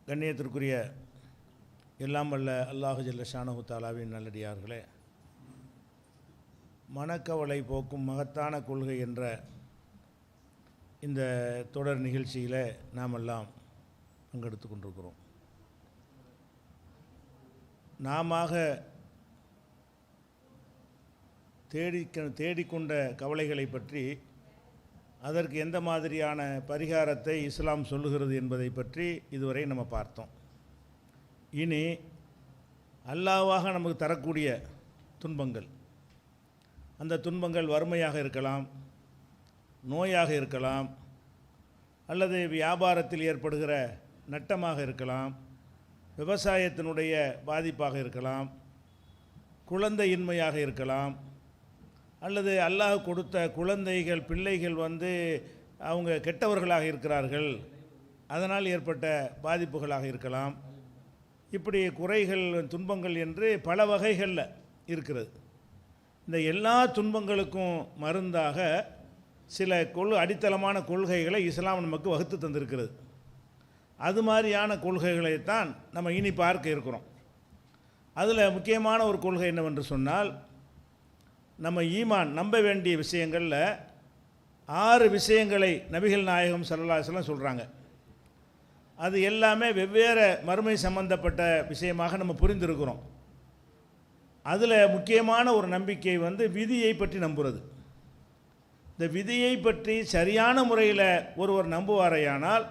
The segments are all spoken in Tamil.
கண்ணியத்திற்குரிய எல்லாம் வல்ல அல்லாஹு ஜல்ல ஷானஹு தஆலாவின் நல்லடியார்களே, மனக்கவலை போக்கும் மகத்தான கொள்கை என்ற இந்த தொடர் நிகழ்ச்சியில் நாம் எல்லாம் பங்கெடுத்து கொண்டிருக்கிறோம். நாமாக தேடிக்கொண்ட கவலைகளை பற்றி, அதற்கு எந்த மாதிரியான பரிகாரத்தை இஸ்லாம் சொல்லுகிறது என்பதை பற்றி இதுவரை நம்ம பார்த்தோம். இனி அல்லாஹ்வாக நமக்கு தரக்கூடிய துன்பங்கள், அந்த துன்பங்கள் வறுமையாக இருக்கலாம், நோயாக இருக்கலாம், அல்லது வியாபாரத்தில் ஏற்படுகிற நட்டமாக இருக்கலாம், விவசாயத்தினுடைய பாதிப்பாக இருக்கலாம், குழந்தையின்மையாக இருக்கலாம், அல்லது அல்லாஹ் கொடுத்த குழந்தைகள் பிள்ளைகள் அவங்க கெட்டவர்களாக இருக்கிறார்கள், அதனால் ஏற்பட்ட பாதிப்புகளாக இருக்கலாம். இப்படி குறைகள் துன்பங்கள் என்று பல வகைகளில் இருக்கிறது. இந்த எல்லா துன்பங்களுக்கும் மருந்தாக சில அடித்தளமான கொள்கைகளை இஸ்லாம் நமக்கு வகுத்து தந்திருக்கிறது. அது மாதிரியான கொள்கைகளைத்தான் நம்ம இனி பார்க்க இருக்கிறோம். அதில் முக்கியமான ஒரு கொள்கை என்னவென்று சொன்னால், நம்ம ஈமான் நம்ப வேண்டிய விஷயங்களில் 6 விஷயங்களை நபிகள் நாயகம் ஸல்லல்லாஹு அலைஹி வஸல்லம் சொல்கிறாங்க. அது எல்லாமே வெவ்வேறு மறுமை சம்பந்தப்பட்ட விஷயமாக நம்ம புரிந்திருக்கிறோம். அதில் முக்கியமான ஒரு நம்பிக்கை விதியை பற்றி நம்புறது. இந்த விதியை பற்றி சரியான முறையில் ஒருவர் நம்புவாரையானால்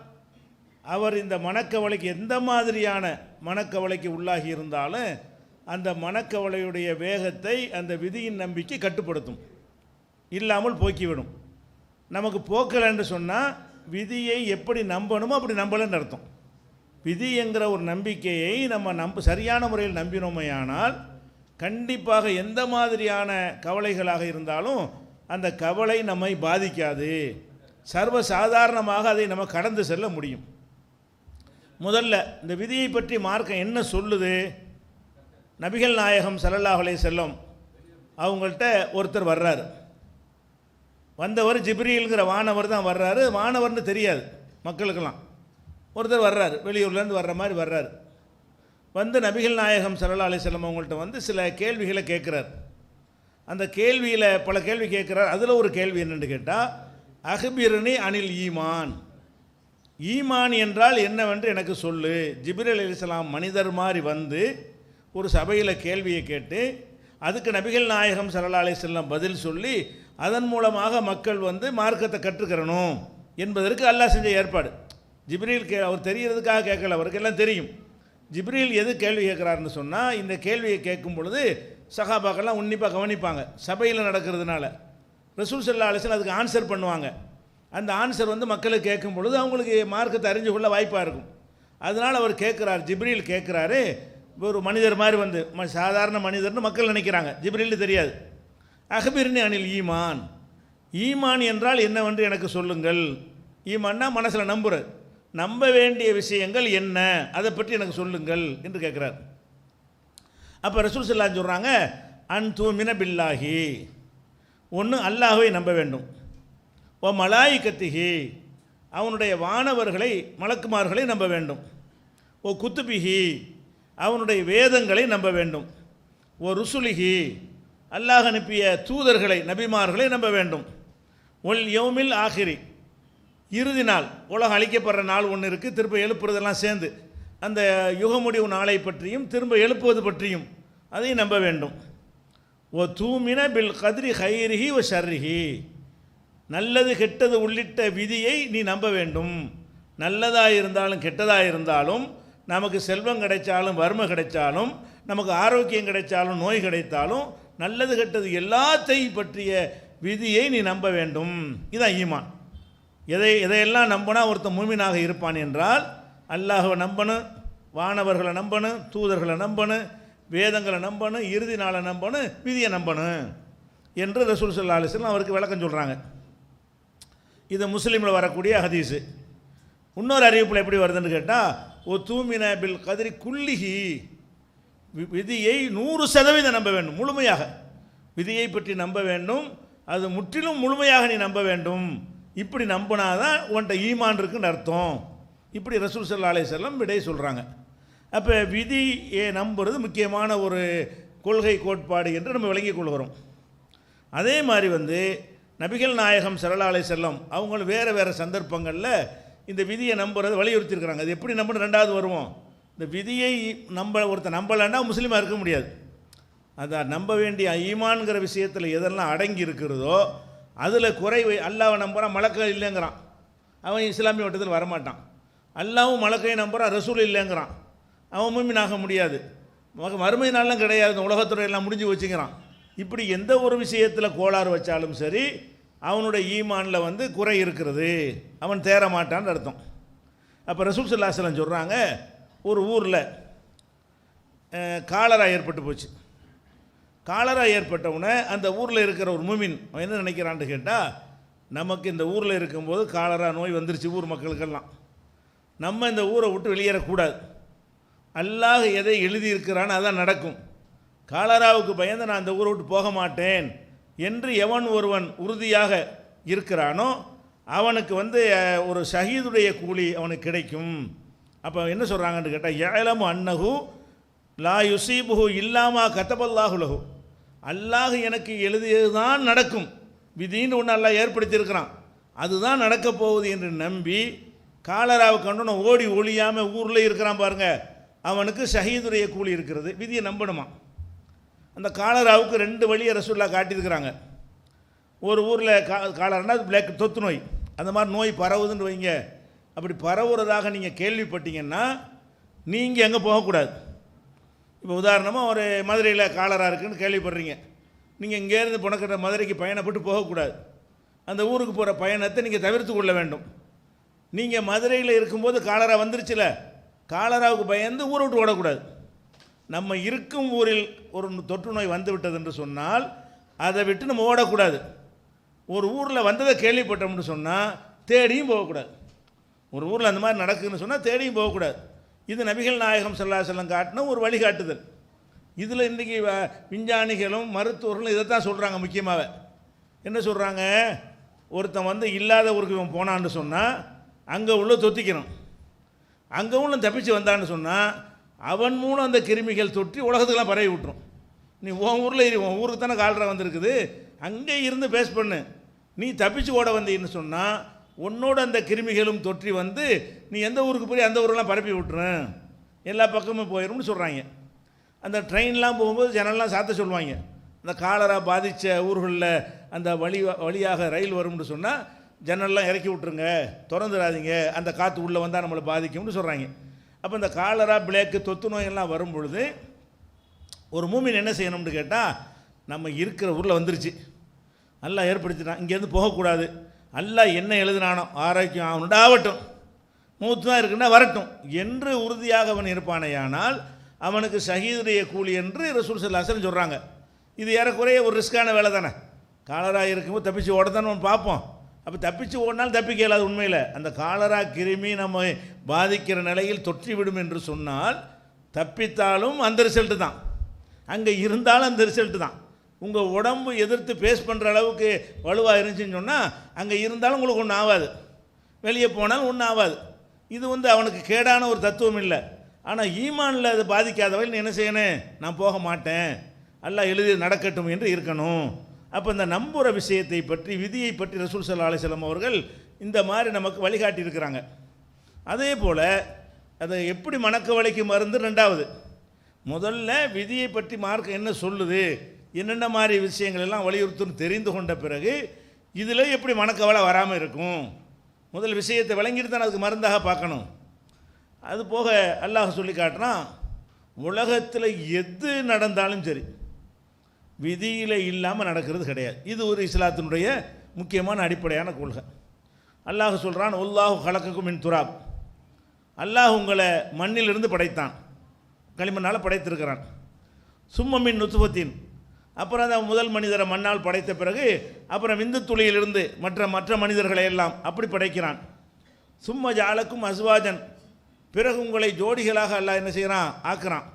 அவர் இந்த மனக்கவலைக்கு, எந்த மாதிரியான மனக்கவலைக்கு உள்ளாகி இருந்தாலும் அந்த மனக்கவலையுடைய வேகத்தை அந்த விதியின் நம்பிக்கை கட்டுப்படுத்தும், இல்லாமல் போக்கிவிடும். நமக்கு போக்கலைன்னு சொன்னால் விதியை எப்படி நம்பணுமோ அப்படி நம்பலைன்னு அர்த்தம். விதி என்கிற ஒரு நம்பிக்கையை நம்ம சரியான முறையில் நம்பினோமையானால் கண்டிப்பாக எந்த மாதிரியான கவலைகளாக இருந்தாலும் அந்த கவலை நம்மை பாதிக்காது, சர்வசாதாரணமாக அதை நம்ம கடந்து செல்ல முடியும். முதல்ல இந்த விதியை பற்றி மார்க்கம் என்ன சொல்லுது? நபிகள் நாயகம் ஸல்லல்லாஹு அலைஹி வஸல்லம் அவங்கள்ட்ட ஒருத்தர் வர்றாரு. வந்தவர் ஜிப்ரீல்ங்கிற வானவர் தான் வர்றாரு. வானவர்னு தெரியாது மக்களுக்கெல்லாம். ஒருத்தர் வர்றாரு, வெளியூர்லேருந்து வர்ற மாதிரி வர்றாரு. நபிகள் நாயகம் ஸல்லல்லாஹு அலைஹி வஸல்லம் அவங்கள்ட்ட சில கேள்விகளை கேட்குறார். அந்த கேள்வியில் பல கேள்வி கேட்குறார். அதில் ஒரு கேள்வி என்னென்னு கேட்டால், அஹ்பிர்னி அனில் ஈமான், ஈமான் என்றால் என்னவென்று எனக்கு சொல்லு. ஜிப்ரீல் அலைஹிஸ்ஸலாம் மனிதர் மாதிரி ஒரு சபையில் கேள்வியை கேட்டு அதுக்கு நபிகள் நாயகம் ஸல்லல்லாஹு அலைஹி வஸல்லம் பதில் சொல்லி அதன் மூலமாக மக்கள் மார்க்கத்தை கற்றுக்கிறணும் என்பதற்கு அல்லாஹ் செஞ்ச ஏற்பாடு. ஜிப்ரீல் அவர் தெரியறதுக்காக கேட்கல, அவருக்கு எல்லாம் தெரியும். ஜிப்ரீல் எது கேள்வி கேட்குறாருன்னு சொன்னால், இந்த கேள்வியை கேட்கும் பொழுது சஹாபாக்கெல்லாம் உன்னிப்பாக கவனிப்பாங்க. சபையில் நடக்கிறதுனால ரசூல் ஸல்லல்லாஹு அலைஹி வஸல்லம் அதுக்கு ஆன்சர் பண்ணுவாங்க. அந்த ஆன்சர் மக்களுக்கு கேட்கும் பொழுது அவங்களுக்கு மார்க்கத்தை அறிஞ்சு கொள்ள வாய்ப்பாக இருக்கும். அதனால் அவர் கேட்குறார், ஜிப்ரீல் கேட்குறாரு. ஒரு மனிதர் மாதிரி சாதாரண மனிதர்னு மக்கள் நினைக்கிறாங்க, ஜிப்ரீல் தெரியாது. அஹ்பிர்னி அனில் ஈமான், ஈமான் என்றால் என்னவென்று எனக்கு சொல்லுங்கள். ஈமான்னா மனசில் நம்ப வேண்டிய விஷயங்கள் என்ன, அதை பற்றி எனக்கு சொல்லுங்கள் என்று கேட்குறார். அப்போ ரசூல் ஸல்லல்லாஹு அலைஹி வஸல்லம் சொல்கிறாங்க, அன் தூமின பில்லாஹி, ஒன்று அல்லாஹ்வை நம்ப வேண்டும், ஓ மலாயிகத்திஹி, அவனுடைய வானவர்களை மலக்குமார்களை நம்ப வேண்டும், ஓ குத்துபிஹி, அவனுடைய வேதங்களை நம்ப வேண்டும், ஓ ருசுலிஹி, அல்லாஹ் அனுப்பிய தூதர்களை நபிமார்களை நம்ப வேண்டும், ஒல் யௌமில் ஆஹிரி, இறுதி நாள், உலகம் அழிக்கப்படுற நாள் ஒன்று இருக்குது, திரும்ப எழுப்புறதெல்லாம் சேர்ந்து அந்த யுகமுடிவு நாளை பற்றியும் திரும்ப எழுப்புவது பற்றியும் அதையும் நம்ப வேண்டும். ஓ தூமின பில் கத்ரி ஹைரிஹி ஓ ஷர்ரிஹி, நல்லது கெட்டது உள்ளிட்ட விதியை நீ நம்ப வேண்டும். நல்லதாக இருந்தாலும் கெட்டதாக இருந்தாலும், நமக்கு செல்வம் கிடைச்சாலும் வறுமை கிடைச்சாலும், நமக்கு ஆரோக்கியம் கிடைச்சாலும் நோய் கிடைத்தாலும், நல்லது கெட்டது எல்லாத்தையும் பற்றிய விதியை நீ நம்ப வேண்டும். இதுதான் ஈமான். எதையெல்லாம் நம்பினா ஒருத்தன் மூமினாக இருப்பான் என்றால், அல்லாஹ்வை நம்பணும், வானவர்களை நம்பணும், தூதர்களை நம்பணும், வேதங்களை நம்பணும், இறுதி நாளை நம்பணும், விதியை நம்பணும் என்று ரசூல் ஸல்லல்லாஹு அலைஹி வஸல்லம் அவருக்கு விளக்கம் சொல்கிறாங்க. இது முஸ்லீமில் வரக்கூடிய ஹதீஸு. இன்னொரு அறிவிப்பில் எப்படி வருதுன்னு கேட்டால், ஓ தூமின பில் கதிரி குல்லிஹி, விதியை 100% நம்ப வேண்டும், முழுமையாக விதியை பற்றி நம்ப வேண்டும், அது முற்றிலும் முழுமையாக நீ நம்ப வேண்டும். இப்படி நம்பினாதான் உன்கிட்ட ஈமான் இருக்குன்னு அர்த்தம் இப்படி ரசூல் ஸல்லல்லாஹு அலைஹி வஸல்லம் விடை சொல்கிறாங்க. அப்போ விதியை நம்புறது முக்கியமான ஒரு கொள்கை கோட்பாடு என்று நம்ம விளங்கிக் கொள்கிறோம். அதே மாதிரி நபிகள் நாயகம் ஸல்லல்லாஹு அலைஹி வஸல்லம் அவங்களும் வேறு வேறு சந்தர்ப்பங்களில் இந்த விதியை நம்புறதை வலியுறுத்தியிருக்கிறாங்க. அது எப்படி நம்புறது ரெண்டாவது வருவோம். இந்த விதியை ஒருத்தர் நம்பலைன்னா முஸ்லீமாக இருக்க முடியாது. அதான் நம்ப வேண்டிய ஈமான்கிற விஷயத்தில் எதெல்லாம் அடங்கி இருக்கிறதோ அதில் குறைவை அல்லாவை நம்புகிறான், மலக்கள் இல்லைங்கிறான், அவன் இஸ்லாமிய வட்டத்தில் வரமாட்டான். அல்லாவும் மலக்கை நம்புகிறான், ரசூல் இல்லைங்கிறான், அவன் மூமினாக முடியாது. மறுமை நாள்லாம் கிடையாது, உலகத்துறை எல்லாம் முடிஞ்சு வச்சுக்கிறான். இப்படி எந்த ஒரு விஷயத்தில் கோளாறு வச்சாலும் சரி அவனுடைய ஈமானில் குறை இருக்கிறது, அவன் தேர மாட்டான்னு அர்த்தம். அப்போ ரசூல் ஸல்லல்லாஹு அலைஹி வஸல்லம் சொல்கிறாங்க, ஒரு ஊரில் காலரா ஏற்பட்டு போச்சு. காலரா ஏற்பட்டவுடனே அந்த ஊரில் இருக்கிற ஒரு மூமின் அவன் என்ன நினைக்கிறான்னு கேட்டால், நமக்கு இந்த ஊரில் இருக்கும்போது காலரா நோய் வந்துருச்சு ஊர் மக்களுக்கெல்லாம், நம்ம இந்த ஊரை விட்டு வெளியேறக்கூடாது, அல்லாஹ் எதை எழுதியிருக்கிறான்னு அதான் நடக்கும், காலராவுக்கு பயந்து நான் இந்த ஊரை விட்டு போக மாட்டேன் என்று எவன் ஒருவன் உறுதியாக இருக்கிறானோ அவனுக்கு ஒரு ஷஹீதுடைய கூலி அவனுக்கு கிடைக்கும். அப்போ என்ன சொல்கிறாங்கன்னு கேட்டால், யஅலமு அன்னஹு லா யுசீபுஹு இல்லாமா கதபல்லாஹு லஹு, அல்லாஹ் எனக்கு எழுதியது தான் நடக்கும், விதின்னு ஒன்று அல்லாஹ் ஏற்படுத்தியிருக்கிறான், அதுதான் நடக்கப் போகுது என்று நம்பி காலராவை கண்டு ஓடி ஒழியாமல் ஊரில் இருக்கிறான் பாருங்க, அவனுக்கு ஷஹீதுடைய கூலி இருக்கிறது. விதியை நம்பணுமா? அந்த காலராவுக்கு ரெண்டு வழியை ரசூலுல்லாஹ் காட்டியிருக்கிறாங்க. ஒரு ஊரில் காலரானா பிளாக் தொத்து நோய், அந்த மாதிரி நோய் பரவுதுன்னு வைங்க, அப்படி பரவுறதாக நீங்கள் கேள்விப்பட்டீங்கன்னா நீங்கள் எங்கே போகக்கூடாது. இப்போ உதாரணமாக ஒரு மதுரையில் காலரா இருக்குதுன்னு கேள்விப்படுறீங்க, நீங்கள் இங்கேருந்து புனக்கிட்ட மதுரைக்கு பயணப்பட்டு போகக்கூடாது. அந்த ஊருக்கு போகிற பயணத்தை நீங்கள் தவிர்த்து கொள்ள வேண்டும். நீங்கள் மதுரையில் இருக்கும்போது காலரா வந்துருச்சுல, காலராவுக்கு பயந்து ஊரை விட்டு ஓடக்கூடாது. நம்ம இருக்கும் ஊரில் ஒரு தொற்று நோய் வந்து விட்டது என்று சொன்னால் அதை விட்டு நம்ம ஓடக்கூடாது. ஒரு ஊரில் வந்ததை கேள்விப்பட்டோம்னு சொன்னால் தேடியும் போகக்கூடாது. ஒரு ஊரில் அந்த மாதிரி நடக்குதுன்னு சொன்னால் தேடியும் போகக்கூடாது. இது நபிகள் நாயகம் ஸல்லல்லாஹு அலைஹி வஸல்லம் காட்டின ஒரு வழிகாட்டுதல். இதில் இன்றைக்கி விஞ்ஞானிகளும் மருத்துவர்களும் இதைத்தான் சொல்கிறாங்க. முக்கியமாக என்ன சொல்கிறாங்க, ஒருத்தன் இல்லாத ஊருக்கு இவன் போனான்னு சொன்னால் அங்கே உள்ள தொத்திக்கணும், அங்கே உள்ள தப்பிச்சு வந்தான்னு சொன்னால் அவன் மூலம் அந்த கிருமிகள் தொற்றி உலகத்துக்கெல்லாம் பரவி விட்டுரும். நீ உன் ஊரில் உன் ஊருக்கு தானே காலரா வந்திருக்குது, அங்கே இருந்து பேஸ் பண்ணு, நீ தப்பிச்சு ஓட வந்தீன்னு சொன்னால் உன்னோட அந்த கிருமிகளும் தொற்றி நீ எந்த ஊருக்கு போய் அந்த ஊரெல்லாம் பரப்பி விட்டுறேன், எல்லா பக்கமும் போயிடும்னு சொல்கிறாங்க. அந்த ட்ரெயின்லாம் போகும்போது ஜனல்லாம் சாத்த சொல்லுவாங்க, அந்த காலரா பாதித்த ஊர்களில் அந்த வழியாக ரயில் வரும்னு சொன்னால் ஜன்னல்லாம் இறக்கி விட்ருங்க, திறந்துடாதீங்க, அந்த காற்று உள்ளே வந்தால் நம்மளை பாதிக்கும்னு சொல்கிறாங்க. அப்போ இந்த காலரா பிளேக்கு தொத்து நோயெல்லாம் வரும் பொழுது ஒரு மூமின் என்ன செய்யணும்னு கேட்டால், நம்ம இருக்கிற ஊரில் வந்துருச்சு, அல்லாஹ் ஏற்படுத்தினான், இங்கேருந்து போகக்கூடாது, அல்லாஹ் என்ன எழுதினானோ ஆரோக்கியம் அவனுடாகட்டும், மூத்து தான் இருக்குன்னா வரட்டும் என்று உறுதியாக அவன் இருப்பானேயானால் அவனுக்கு ஷஹீதுடைய கூலி என்று ரசூல் ஸல்லல்லாஹு அலைஹி வஸல்லம் சொல்கிறாங்க. இது ஏறக்குறைய ஒரு ரிஸ்கான வேலை தானே. காலரா இருக்கும்போது தப்பிச்சு ஓடத்தானே நம்ம பார்ப்போம். அப்போ தப்பிச்சு ஓடினாலும் தப்பிக்க இயலாது. உண்மையில் அந்த காலரா கிருமி நம்ம பாதிக்கிற நிலையில் தொற்றிவிடும் என்று சொன்னால் தப்பித்தாலும் அந்த ரிசல்ட்டு தான், அங்கே இருந்தாலும் அந்த ரிசல்ட்டு தான். உங்கள் உடம்பு எதிர்த்து பேஸ் பண்ணுற அளவுக்கு வலுவாக இருந்துச்சுன்னு சொன்னால் அங்கே இருந்தாலும் உங்களுக்கு ஒன்றும் ஆகாது, வெளியே போனாலும் ஒன்றும் ஆகாது. இது அவனுக்கு கேடான ஒரு தத்துவம் இல்லை. ஆனால் ஈமானில் அது பாதிக்காதவர்கள் என்ன செய்யணும், நான் போக மாட்டேன், அல்லாஹ் எழுதி நடக்கட்டும் என்று இருக்கணும். அப்போ இந்த நம்புகிற விஷயத்தை பற்றி விதியை பற்றி ரசூல் ஸல்லல்லாஹு அலைஹி வஸல்லம் அவர்கள் இந்த மாதிரி நமக்கு வழிகாட்டி இருக்கிறாங்க. அதே போல் அதை எப்படி மணக்க வலிக்கு மருந்து ரெண்டாவது, முதல்ல விதியை பற்றி மார்க்கம் என்ன சொல்லுது, என்னென்ன மாதிரி விஷயங்கள் எல்லாம் வலியுறுத்துன்னு தெரிந்து கொண்ட பிறகு இதில் எப்படி மனக்கவலை வராமல் இருக்கும், முதல் விஷயத்தை விளங்கிட்டு தான் அதுக்கு மருந்தாக பார்க்கணும். அது போக அல்லாஹ் சொல்லி காட்டுறான், உலகத்தில் எது நடந்தாலும் சரி விதியில் இல்லாமல் நடக்கிறது கிடையாது. இது ஒரு இஸ்லாத்தினுடைய முக்கியமான அடிப்படையான கொள்கை. அல்லாஹ் சொல்கிறான், அல்லாஹு ஹலகக்கும் மின் துராப், அல்லாஹ் உங்களை மண்ணிலிருந்து படைத்தான், களிமண்ணால் படைத்திருக்கிறான். சும்ம மின் நுத்ஃபத்தின், அப்புறம் அந்த முதல் மனிதரை மண்ணால் படைத்த பிறகு அப்புறம் விந்து துளியிலிருந்து மற்ற மனிதர்களை எல்லாம் அப்படி படைக்கிறான். சும்ம ஜாலக்கும் அஸ்வாஜன், பிறகு உங்களை ஜோடிகளாக அல்லாஹ் என்ன செய்கிறான், ஆக்குறான்.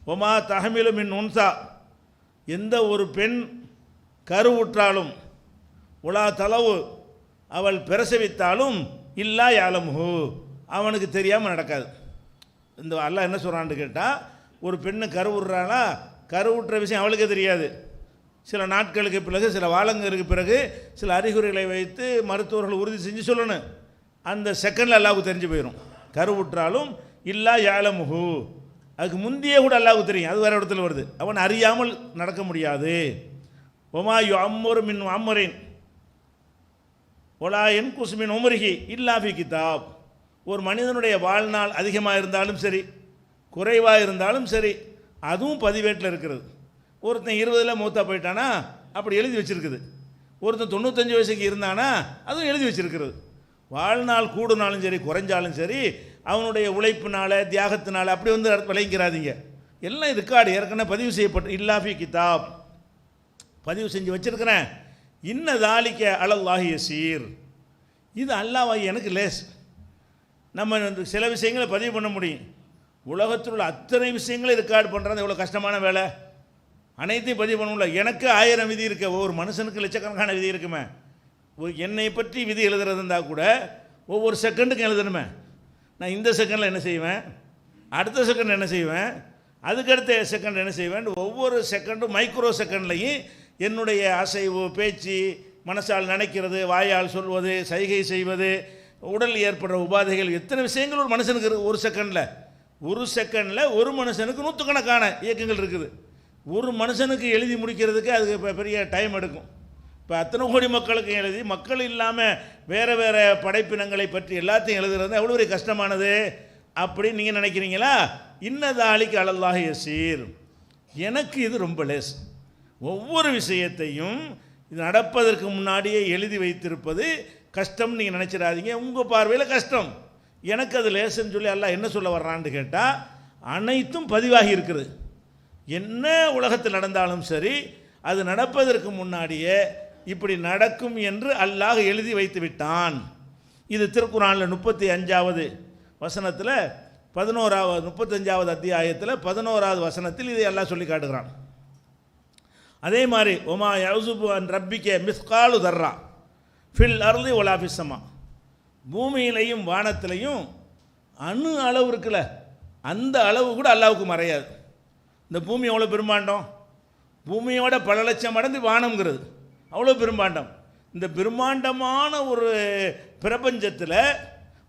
ஒமா தஹமிலு மின் உன்சா, எந்த ஒரு பெண் கருவுற்றாலும் உலா தளவு அவள் பிரசவித்தாலும் இல்லா யாலமுஹு, அவனுக்கு தெரியாமல் நடக்காது. இந்த அல்லாஹ் என்ன சொல்கிறான்னு கேட்டால், ஒரு பெண்ணு கருவுறானா, கருவுற்ற விஷயம் அவளுக்கே தெரியாது. சில நாட்களுக்கு பிறகு, சில வாரங்களுக்கு பிறகு சில அறிகுறிகளை வைத்து மருத்துவர்கள் உறுதி செஞ்சு சொல்லணும். அந்த செகண்டில் அல்லாஹ்வுக்கு தெரிஞ்சு போயிடும். கருவுற்றாலும் இல்லா யாலமுஹு, அதுக்கு முந்தையே கூட அல்லாஹ்வுக்கு தெரியும். அது வேறு இடத்துல வருது. அவன் அறியாமல் நடக்க முடியாது. ஒமா யு அம்மரு மின் அம்மரின் ஒலா என் குஸ்மின் உமரிஹி இல்லாஃபி கிதாப். ஒரு மனிதனுடைய வாழ்நாள் அதிகமாக இருந்தாலும் சரி, குறைவாக இருந்தாலும் சரி, அதுவும் பதிவேட்டில் இருக்கிறது. ஒருத்தன் 20 மூத்தா போயிட்டானா அப்படி எழுதி வச்சிருக்குது. ஒருத்தன் 95 வயசுக்கு இருந்தானா அதுவும் எழுதி வச்சிருக்கிறது. வாழ்நாள் கூடுனாலும் சரி குறைஞ்சாலும் சரி, அவனுடைய உழைப்பினால தியாகத்தினால அப்படி வந்து விளைங்கிறாதீங்க. எல்லாம் ரெக்கார்டு ஏற்கனவே பதிவு செய்யப்பட்டு இல்லாஃபி கிதாப், பதிவு செஞ்சு வச்சிருக்கிறேன். இன்ன தாலிக்க அலல்லாஹி யசீர், இது அல்லாஹ் எனக்கு லேஸ். நம்ம சில விஷயங்களை பதிவு பண்ண முடியும். உலகத்தில் உள்ள அத்தனை விஷயங்களும் ரெக்கார்டு பண்ணுறது எவ்வளோ கஷ்டமான வேலை. அனைத்தையும் பதிவு பண்ண முடியல. எனக்கு 1000 விதி இருக்க, ஒவ்வொரு மனுஷனுக்கு லட்சக்கணக்கான விதி இருக்குமே. என்னை பற்றி விதி எழுதுறது இருந்தால் கூட ஒவ்வொரு செகண்டுக்கும் எழுதணுமே. நான் இந்த செகண்டில் என்ன செய்வேன், அடுத்த செகண்ட் என்ன செய்வேன், அதுக்கடுத்த செகண்ட் என்ன செய்வேன், ஒவ்வொரு செகண்டும் மைக்ரோ செகண்ட்லையும் என்னுடைய அசைவு, பேச்சு, மனசால் நினைக்கிறது, வாயால் சொல்வது, சைகை செய்வது, உடல் ஏற்படுற உபாதைகள், எத்தனை விஷயங்கள் ஒரு மனுஷனுக்கு இருக்குது. ஒரு செகண்டில் ஒரு மனுஷனுக்கு 100கணக்கான இயக்கங்கள் இருக்குது. ஒரு மனுஷனுக்கு எழுதி முடிக்கிறதுக்கு அதுக்கு பெரிய டைம் எடுக்கும். இப்போ அத்தனை கோடி மக்களுக்கு எழுதி, மக்கள் இல்லாமல் வேறு வேறு படைப்பினங்களை பற்றி எல்லாத்தையும் எழுதுறது எவ்வளோ ஒரு கஷ்டமானது அப்படின்னு நீங்கள் நினைக்கிறீங்களா? இன்னதாலிக்கு அலல்லாஹி யசீர், எனக்கு இது ரொம்ப லேஸ். ஒவ்வொரு விஷயத்தையும் இது நடப்பதற்கு முன்னாடியே எழுதி வைத்திருப்பது கஷ்டம் நீங்கள் நினச்சிடாதீங்க. உங்கள் பார்வையில் கஷ்டம், எனக்கு அது லேசுன்னு சொல்லி அல்லாஹ் என்ன சொல்ல வர்றான்னு கேட்டால், அனைத்தும் பதிவாகி இருக்குது. என்ன உலகத்தில் நடந்தாலும் சரி, அது நடப்பதற்கு முன்னாடியே இப்படி நடக்கும் என்று அல்லாஹ் எழுதி வைத்து விட்டான். இது திருக்குர்ஆனில் 35வது வசனத்தில் 35வது அத்தியாயத்தில் 11வது வசனத்தில் இதை அல்லாஹ் சொல்லி காட்டுகிறான். அதே மாதிரி ஒமா யஸுபு அன் ரப்பிக்க மிஸ்காலு தர்ரா ஃபில் அர்லி வலா ஃபிஸ் ஸமா, பூமியிலையும் வானத்திலையும் அணு அளவு இருக்குல்ல, அந்த அளவு கூட அல்லாஹ்வுக்கு மறையாது. இந்த பூமி எவ்வளோ பெரும்பாண்டம், பூமியோட பல லட்சம் மடங்கு வானம்ங்கிறது அவ்வளோ பெரும்பாண்டம். இந்த பிரம்மாண்டமான ஒரு பிரபஞ்சத்தில்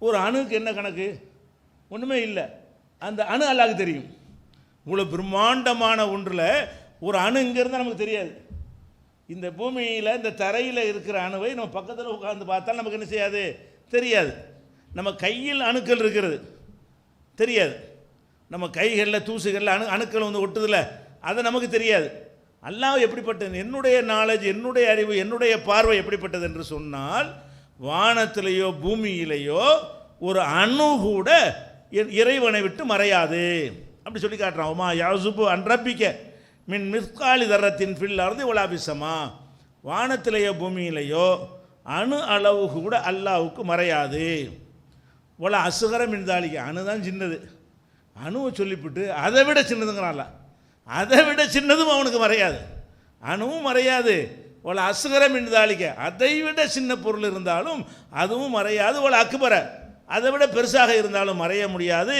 ஒரு அணுக்கு என்ன கணக்கு, ஒன்றுமே இல்லை. அந்த அணு அல்லாஹ்வுக்கு தெரியும். இவ்வளோ பிரம்மாண்டமான ஒன்றில் ஒரு அணு இங்கே இருந்தால் நமக்கு தெரியாது. இந்த பூமியில் இந்த தரையில் இருக்கிற அணுவை நம்ம பக்கத்தில் உட்கார்ந்து பார்த்தால் நமக்கு என்ன செய்யாது, தெரியாது. நம்ம கையில் அணுக்கள் இருக்கிறது தெரியாது. நம்ம கைகளில் தூசுகளில் அணுக்கள் வந்து ஒட்டுதில்ல, அது நமக்கு தெரியாது. அல்லாஹ் எப்படிப்பட்டது, என்னுடைய நாலேஜ், என்னுடைய அறிவு, என்னுடைய பார்வை எப்படிப்பட்டது என்று சொன்னால், வானத்திலேயோ பூமியிலேயோ ஒரு அணு கூட இறைவனை விட்டு மறையாது. அப்படி சொல்லி காட்டுறான். உமா யஸுபு அன் ரப்பிக்க மின் மிஸ்காலி தர்ரத்தின் ஃபில் அர்தி வலா ஃபிஸ் ஸமா, வானத்திலேயோ பூமியிலேயோ அணு அளவு கூட அல்லாஹ்வுக்கு மறையாது. வலா அஸ்கர மின் தாலிக, அணு தான் சின்னது. அணுவை சொல்லிவிட்டு அதை விட சின்னதுங்கிறான்ல, அதை விட சின்னதும் அவனுக்கு மறையாது, அணுவும் மறையாது. வலா அஸ்கர மின் தாலிக, அதை விட சின்ன பொருள் இருந்தாலும் அதுவும் மறையாது. வலா அக்பர, அதை விட பெருசாக இருந்தாலும் மறைய முடியாது.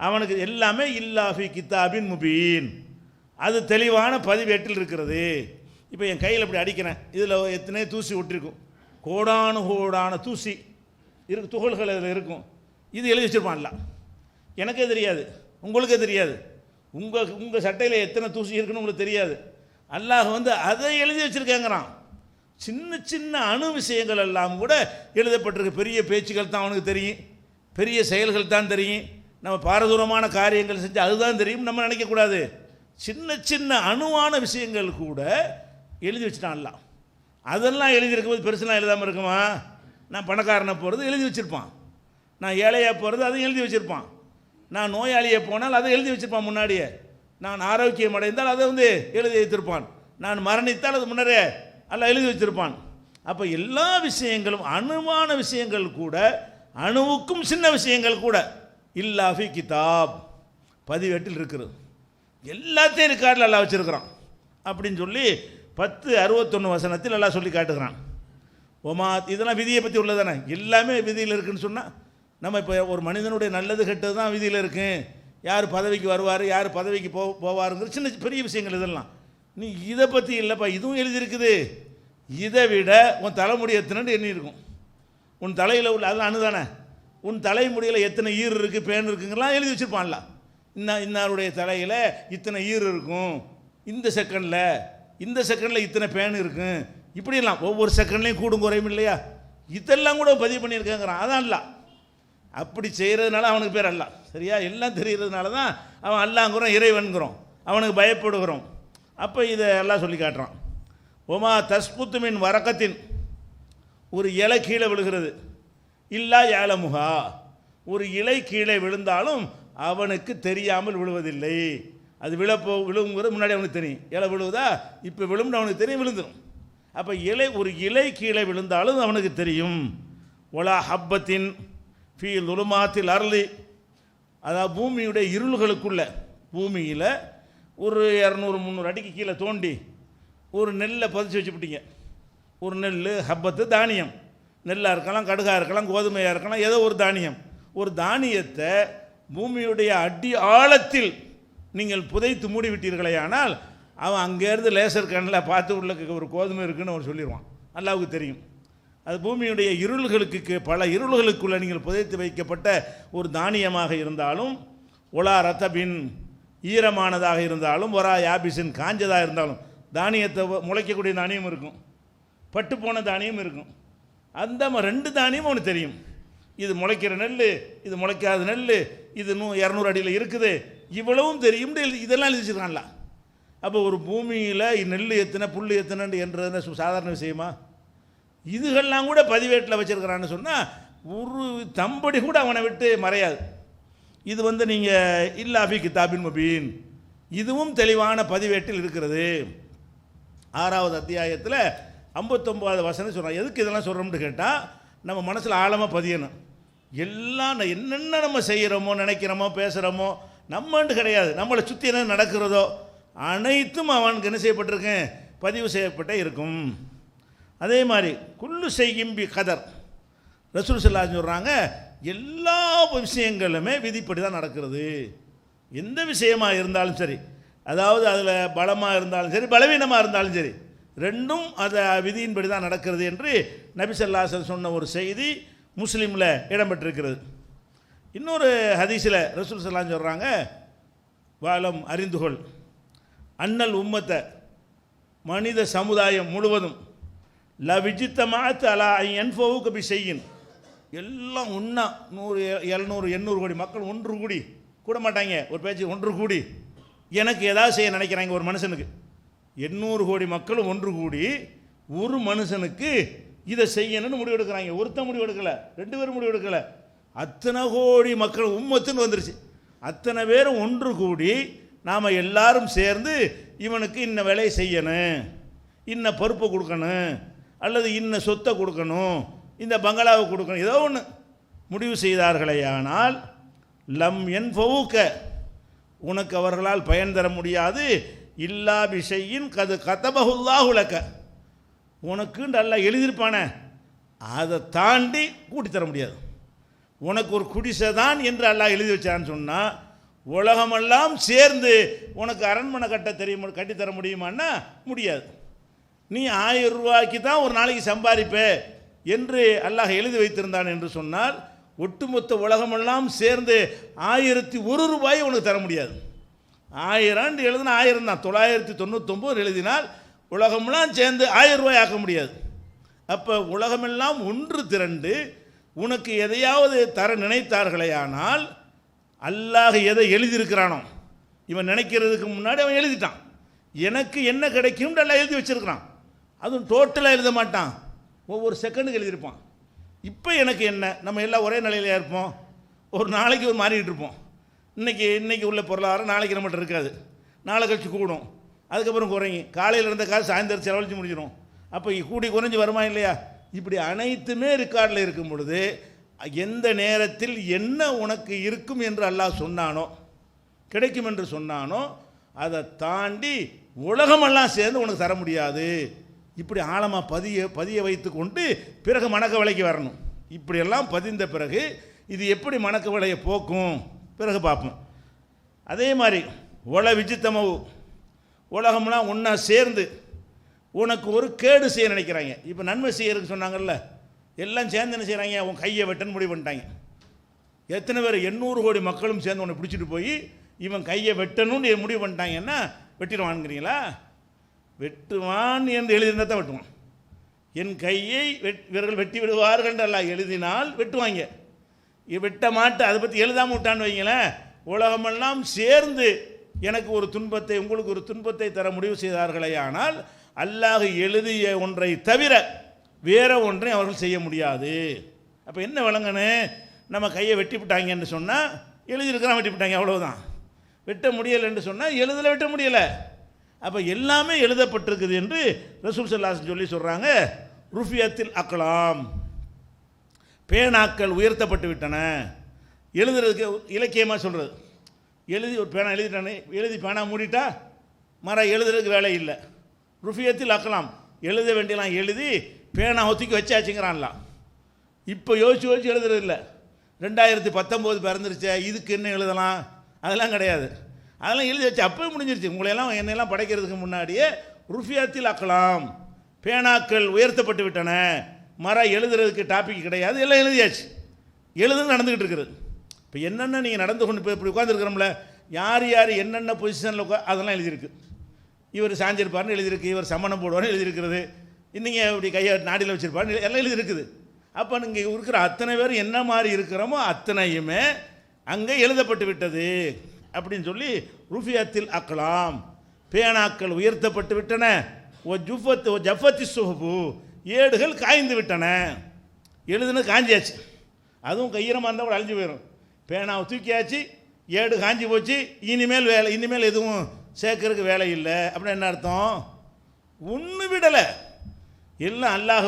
அவனுக்கு எல்லாமே இல்லாஃபி கிதாபின் முபீன், அது தெளிவான பதிவேட்டில் இருக்கிறது. இப்போ என் கையில் இப்படி அடிக்கிறேன், இதில் எத்தனை தூசி ஒட்டிருக்கும், கோடான தூசி இருக்கு, துகள்கள் இதில் இருக்கும். இது எழுதி வச்சுருப்பான்ல, எனக்கே தெரியாது, உங்களுக்கே தெரியாது. உங்கள் சட்டையில் எத்தனை தூசி இருக்குன்னு உங்களுக்கு தெரியாது. அல்லாஹ் வந்து அதை எழுதி வச்சுருக்கேங்கிறான். சின்ன சின்ன அணு விஷயங்கள் எல்லாம் கூட எழுதப்பட்டிருக்கு. பெரிய பேச்சுக்கள் தான் அவனுக்கு தெரியும், பெரிய செயல்கள் தான் தெரியும். நம்ம பாரதூரமான காரியங்கள் செஞ்சு அதுதான் தெரியும் நம்ம நினைக்கக்கூடாது. சின்ன சின்ன அணுவான விஷயங்கள் கூட எழுதி வச்சுட்டான் அல்லாஹ். அதெல்லாம் எழுதியிருக்கும்போது பெருசுலாம் எழுதாமல் இருக்குமா? நான் பணக்காரனை போகிறது எழுதி வச்சுருப்பான், நான் ஏழையாக போகிறது அதையும் எழுதி வச்சுருப்பான், நான் நோயாளியை போனால் அதை எழுதி வச்சுருப்பான் முன்னாடியே, நான் ஆரோக்கியம் அடைந்தால் அதை வந்து எழுதி வைத்திருப்பான், நான் மரணித்தால் அது முன்னரே எல்லாம் எழுதி வச்சுருப்பான். அப்போ எல்லா விஷயங்களும், அணுவான விஷயங்கள் கூட, அணுவுக்கும் சின்ன விஷயங்கள் கூட இல்லாஃபி கிதாப், பதிவேட்டில் இருக்கிறது. எல்லாத்தையும் ரெக்கார்டில் எல்லாம் வச்சுருக்கிறான் அப்படின்னு சொல்லி 10:61 வசனத்தில் எல்லாம் சொல்லி காட்டுகிறான். ஒமா, இதெல்லாம் விதியை பற்றி உள்ளதானே, எல்லாமே விதியில் இருக்குன்னு சொன்னால் நம்ம இப்போ ஒரு மனிதனுடைய நல்லது கெட்டது தான் விதியில் இருக்கு. யார் பதவிக்கு வருவார், யார் பதவிக்கு போவாருங்கிற சின்ன பெரிய விஷயங்கள் இதெல்லாம். நீ இதை பற்றி இல்லைப்பா, இதுவும் எழுதியிருக்குது. இதை விட உன் தலைமுடி எத்தனைன்னு எண்ணி இருக்கும். உன் தலையில் உள்ள அதெல்லாம் அணுதானே, உன் தலைமுடியில் எத்தனை ஈர் இருக்குது, பேன் இருக்குங்கலாம் எழுதி வச்சுருப்பான்ல. இன்னாருடைய தலையில் இத்தனை ஈர் இருக்கும், இந்த செகண்டில் இத்தனை பேன் இருக்கும், இப்படியெல்லாம் ஒவ்வொரு செகண்ட்லேயும் கூடும் குறையும் இல்லையா, இதெல்லாம் கூட பதிவு பண்ணியிருக்கேங்கிறான். அதான் அல்ல. அப்படி செய்கிறதுனால அவனுக்கு பேர் அல்ல. சரியா? எல்லாம் தெரிகிறதுனால தான் அவன் அல்லாங்கிறோம், இறைவன்கிறோம், அவனுக்கு பயப்படுகிறோம். அப்போ இதை எல்லாம் சொல்லி காட்டுறான். ஒமா தஸ்புத்துமின் வரக்கத்தின், ஒரு இலை கீழே விழுகிறது, இல்லா ஏலமுகா, ஒரு இலை கீழே விழுந்தாலும் அவனுக்கு தெரியாமல் விழுவதில்லை. அது விழுங்கிறது முன்னாடி அவனுக்கு தெரியும். இலை விழுவுதா, இப்போ விழும்னு அவனுக்கு தெரியும், விழுந்துடும். அப்போ ஒரு இலை கீழே விழுந்தாலும் அவனுக்கு தெரியும். ஒலா ஹப்பத்தின் ஃபீ லுலுமாத்தில் அருளி, அதாவது பூமியுடைய இருள்களுக்குள்ள, பூமியில் ஒரு 200-300 அடிக்கு கீழே தோண்டி ஒரு நெல்லை பதிச்சு வச்சுப்பிட்டீங்க. ஒரு நெல், ஹப்பத்து தானியம், நெல்லாக இருக்கலாம், கடுகாக இருக்கலாம், கோதுமையாக இருக்கலாம், ஏதோ ஒரு தானியம். ஒரு தானியத்தை பூமியுடைய அடி ஆழத்தில் நீங்கள் புதைத்து மூடி விட்டீர்களே, ஆனால் அவன் அங்கேருந்து லேசர் கண்ணில் பார்த்து உள்ள ஒரு கோதுமை இருக்குன்னு அவன் சொல்லிடுவான். அல்லாவுக்கு தெரியும். அது பூமியுடைய இருள்களுக்கு, பல இருள்களுக்குள்ளே நீங்கள் புதைத்து வைக்கப்பட்ட ஒரு தானியமாக இருந்தாலும், ஒலா ரத்தபின் ஈரமானதாக இருந்தாலும், ஒரா யாபிசின் காஞ்சதாக இருந்தாலும், தானியத்தை முளைக்கக்கூடிய தானியம் இருக்கும், பட்டு போன தானியம் இருக்கும். அந்த 2 தானியம் அவனுக்கு தெரியும். இது முளைக்கிற நெல், இது முளைக்காத நெல், இது 200 அடியில் இருக்குது, இவ்வளவும் தெரியும். இதெல்லாம் எழுதி வச்சுருக்கான்ல. அப்போ ஒரு பூமியில் நெல் எத்தனை, புல் எத்தனை என்றது சாதாரண விஷயமா? இதுகள்லாம் கூட பதிவேட்டில் வச்சுருக்கிறான்னு சொன்னால் ஒரு தம்படி கூட அவனை விட்டு மறையாது. இது நீங்கள் இல்லாஃபி கிதாபின் முபீன், இதுவும் தெளிவான பதிவேட்டில் இருக்கிறது. 6வது அத்தியாயத்தில் 59வது வசனம் சொல்கிறான். எதுக்கு இதெல்லாம் சொல்கிறோம்னு கேட்டால், நம்ம மனசில் ஆழமாக பதியணும். எல்லாம் என்னென்ன நம்ம செய்கிறோமோ, நினைக்கிறோமோ, பேசுகிறோமோ, நம்மன்ட்டு கிடையாது, நம்மளை சுற்றி என்ன நடக்கிறதோ அனைத்தும் அவனுக்கு என்ன செய்யப்பட்டிருக்கேன், பதிவு செய்யப்பட்டே இருக்கும். அதே மாதிரி குல்லு செய்யும் பி கதர், ரசூல் ஸல்லல்லாஹு அலைஹி சொல்கிறாங்க, எல்லா விஷயங்களுமே விதிப்படி தான் நடக்கிறது. எந்த விஷயமாக இருந்தாலும் சரி, அதாவது அதில் பலமாக இருந்தாலும் சரி, பலவீனமாக இருந்தாலும் சரி, ரெண்டும் அதை விதியின்படி தான் நடக்கிறது என்று நபி ஸல்லல்லாஹு அலைஹி வஸல்லம் சொன்ன ஒரு செய்தி முஸ்லீமில் இடம்பெற்றிருக்கிறது. இன்னொரு ஹதீஸில் ரசூல் ஸல்லல்லாஹு அலைஹி சொல்கிறாங்க, வாலம் அறிந்துகொள், அன்னல் உம்மத்தை, மனித சமுதாயம் முழுவதும், லவிஜித்தமாத்து அலா என்ஃபோவுக்கு பி செய்யின், எல்லாம் ஒன்றா 100, 700, 800 கோடி மக்கள் ஒன்று கூடி, கூட மாட்டாங்க ஒரு பேச்சு, ஒன்று கூடி எனக்கு ஏதாவது செய்ய நினைக்கிறாங்க. ஒரு மனுஷனுக்கு 800 கோடி மக்களும் ஒன்று கூடி ஒரு மனுஷனுக்கு இதை செய்யணும்னு முடிவு எடுக்கிறாங்க. ஒருத்தன் முடிவு எடுக்கலை, 2 பேரும் முடிவு எடுக்கலை, அத்தனை கோடி மக்கள் உம்மத்துன்னு வந்துருச்சு. அத்தனை பேரும் ஒன்று கூடி நாம் எல்லாரும் சேர்ந்து இவனுக்கு இன்ன வேலையை செய்யணும், இன்ன பொறுப்பை கொடுக்கணும், அல்லது இன்ன சொத்தை கொடுக்கணும், இந்த பங்களாவை கொடுக்கணும், ஏதோ ஒன்று முடிவு செய்தார்களேயானால், லம் என்ஃபவுக்க, உனக்கு அவர்களால் பயன் தர முடியாது, இல்லா பிஷையின் கது கதபஹுல்லாஹுலக்க, உனக்குன்னு அல்லாஹ் எழுதியிருப்பானே அதை தாண்டி கூட்டித்தர முடியாது. உனக்கு ஒரு குடிசை தான் என்று அல்லாஹ் எழுதி வச்சான்னு சொன்னால், உலகமெல்லாம் சேர்ந்து உனக்கு அரண்மனை கட்டித்தர முடியுமான்னா முடியாது. நீ 1000 ரூபாய்க்கு தான் ஒரு நாளைக்கு சம்பாதிப்பே என்று அல்லாஹ் எழுதி வைத்திருந்தான் என்று சொன்னால், ஒட்டுமொத்த உலகமெல்லாம் சேர்ந்து 1001 ரூபாயை உனக்கு தர முடியாது. 1000 எழுதுனா 1000 தான், 999 எழுதினால் உலகமெல்லாம் சேர்ந்து 1000 ரூபாய் ஆக்க முடியாது. அப்போ உலகமெல்லாம் ஒன்று திரண்டு உனக்கு எதையாவது தர நினைத்தார்களேயானால், அல்லாஹ் எதை எழுதியிருக்கிறானோ, இவன் நினைக்கிறதுக்கு முன்னாடி அவன் எழுதிட்டான், எனக்கு என்ன கிடைக்கும் அல்லாஹ் எழுதி வச்சிருக்கிறான். அதுவும் டோட்டலாக எழுத மாட்டான், ஒவ்வொரு செகண்டுக்கு எழுதியிருப்பான். இப்போ எனக்கு என்ன, நம்ம எல்லாம் ஒரே நிலையில இருப்போம், ஒரு நாளைக்கு ஒரு மாறிக்கிட்டு இருப்போம். இன்றைக்கி உள்ள பொருளாதாரம் நாளைக்கு நம்மகிட்ட இருக்காது, நாளை கழிச்சு கூடும், அதுக்கப்புறம் குறையும், காலையில் இருந்த காசு சாயந்தரம் செலவழிச்சு முடிஞ்சிடும். அப்போ கூடி குறைஞ்சி வருமா இல்லையா? இப்படி அனைத்துமே ரெக்கார்டில் இருக்கும் பொழுது, எந்த நேரத்தில் என்ன உனக்கு இருக்கும் என்று அல்லாஹ் சொன்னானோ, கிடைக்கும் என்று சொன்னானோ, அதை தாண்டி உலகமெல்லாம் சேர்ந்து உனக்கு தர முடியாது. இப்படி ஆழமாக பதிய வைத்து கொண்டு பிறகு மணக்க விலைக்கு வரணும். இப்படியெல்லாம் பதிந்த பிறகு இது எப்படி மனக்கவலையை போக்கும், பிறகு பார்ப்போம். அதே மாதிரி விஜித்தமவு, உலகம்லாம் ஒன்றா சேர்ந்து உனக்கு ஒரு கேடு செய்ய நினைக்கிறாங்க. இப்போ நன்மை செய்யறதுக்கு சொன்னாங்கல்ல, எல்லாம் சேர்ந்து என்ன செய்கிறாங்க, உன் கையை வெட்டன்னு முடிவு பண்ணிட்டாங்க. எத்தனை பேர் 800 கோடி மக்களும் சேர்ந்து உன்னை பிடிச்சிட்டு போய் இவன் கையை வெட்டணும்னு முடிவு பண்ணிட்டாங்கன்னா வெட்டிடுவானுங்கிறீங்களா? வெட்டுவான் என்று எழுதியிருந்தால் தான் வெட்டுவான். என் கையை இவர்கள் வெட்டி விடுவார்கள் அல்ல எழுதினால் வெட்டுவாங்க. வெட்ட மாட்டு அதை பற்றி எழுதாமல் விட்டான்னு வைங்களேன், உலகமெல்லாம் சேர்ந்து எனக்கு ஒரு துன்பத்தை உங்களுக்கு ஒரு துன்பத்தை தர முடிவு செய்தார்களே, ஆனால் அல்லாஹ் எழுதிய ஒன்றை தவிர வேற ஒன்றை அவர்கள் செய்ய முடியாது. அப்போ என்ன விளங்கணும், நம்ம கையை வெட்டி விட்டாங்கன்னு சொன்னால் எழுதியிருக்கிறான் வெட்டி விட்டாங்க அவ்வளோதான். வெட்ட முடியலைன்னு சொன்னால் எழுதலை வெட்ட முடியலை. அப்போ எல்லாமே எழுதப்பட்டிருக்குது என்று ரசூல் ஸல்லல்லாஹு அலைஹி சொல்லி சொல்கிறாங்க. ருஃபியத்தில் அக்லாம், பேனாக்கள் உயர்த்தப்பட்டு விட்டன. எழுதுறதுக்கு இலக்கியமாக சொல்கிறது, எழுதி ஒரு பேனா எழுதிட்டானே, எழுதி பேனா மூடிட்டா மரம் எழுதுறதுக்கு வேலை இல்லை. ருஃபியத்தில் அக்லாம், எழுத வேண்டியலாம் எழுதி பேனா ஒத்திக்கி வச்சாச்சுங்கிறான்லாம். இப்போ யோசிச்சு எழுதுறது இல்லை. 2019 பிறந்துருச்சே, இதுக்கு என்ன எழுதலாம், அதெல்லாம் கிடையாது. அதெல்லாம் எழுதி வச்சு அப்போவே முடிஞ்சிருச்சு. உங்களையெல்லாம் என்னெல்லாம் படைக்கிறதுக்கு முன்னாடியே ருஃபியத்தில் அக்லாம், பேனாக்கள் உயர்த்தப்பட்டு விட்டன. மரம் எழுதுறதுக்கு டாபிக் கிடையாது, எல்லாம் எழுதியாச்சு. எழுதுன்னு நடந்துக்கிட்டு இருக்கிறது. இப்போ என்னென்ன நீங்கள் நடந்து கொண்டு போய் இப்படி உட்காந்துருக்கிறோம்ல, யார் யார் என்னென்ன பொசிஷனில் அதெல்லாம் எழுதியிருக்கு. இவர் சாஞ்சிருப்பார்னு எழுதியிருக்கு, இவர் சமணம் போடுவார்னு எழுதியிருக்கிறது, இன்னைங்க இப்படி கையை நாடியில் வச்சுருப்பாருன்னு எல்லாம் எழுதியிருக்குது. அப்போ நீங்கள் இருக்கிற அத்தனை பேர் என்ன மாதிரி இருக்கிறோமோ அத்தனையுமே அங்கே எழுதப்பட்டு விட்டது அப்படின்னு சொல்லி ருஃபியத்தில் அக்லாம், பேனாக்கள் உயர்த்தப்பட்டு விட்டன. ஜஃபத்தி சுஹபு, ஏடுகள் காய்ந்து விட்டன. எழுதுனது காஞ்சியாச்சு, அதுவும் கையரமாக இருந்தால் கூட அழிஞ்சு போயிடும். பேனாவை தூக்கியாச்சு, ஏடு காஞ்சி போச்சு, இனிமேல் எதுவும் சேர்க்கறதுக்கு வேலை இல்லை அப்படின்னு என்ன அர்த்தம்? ஒன்று விடலை, எல்லாம் அல்லாஹ்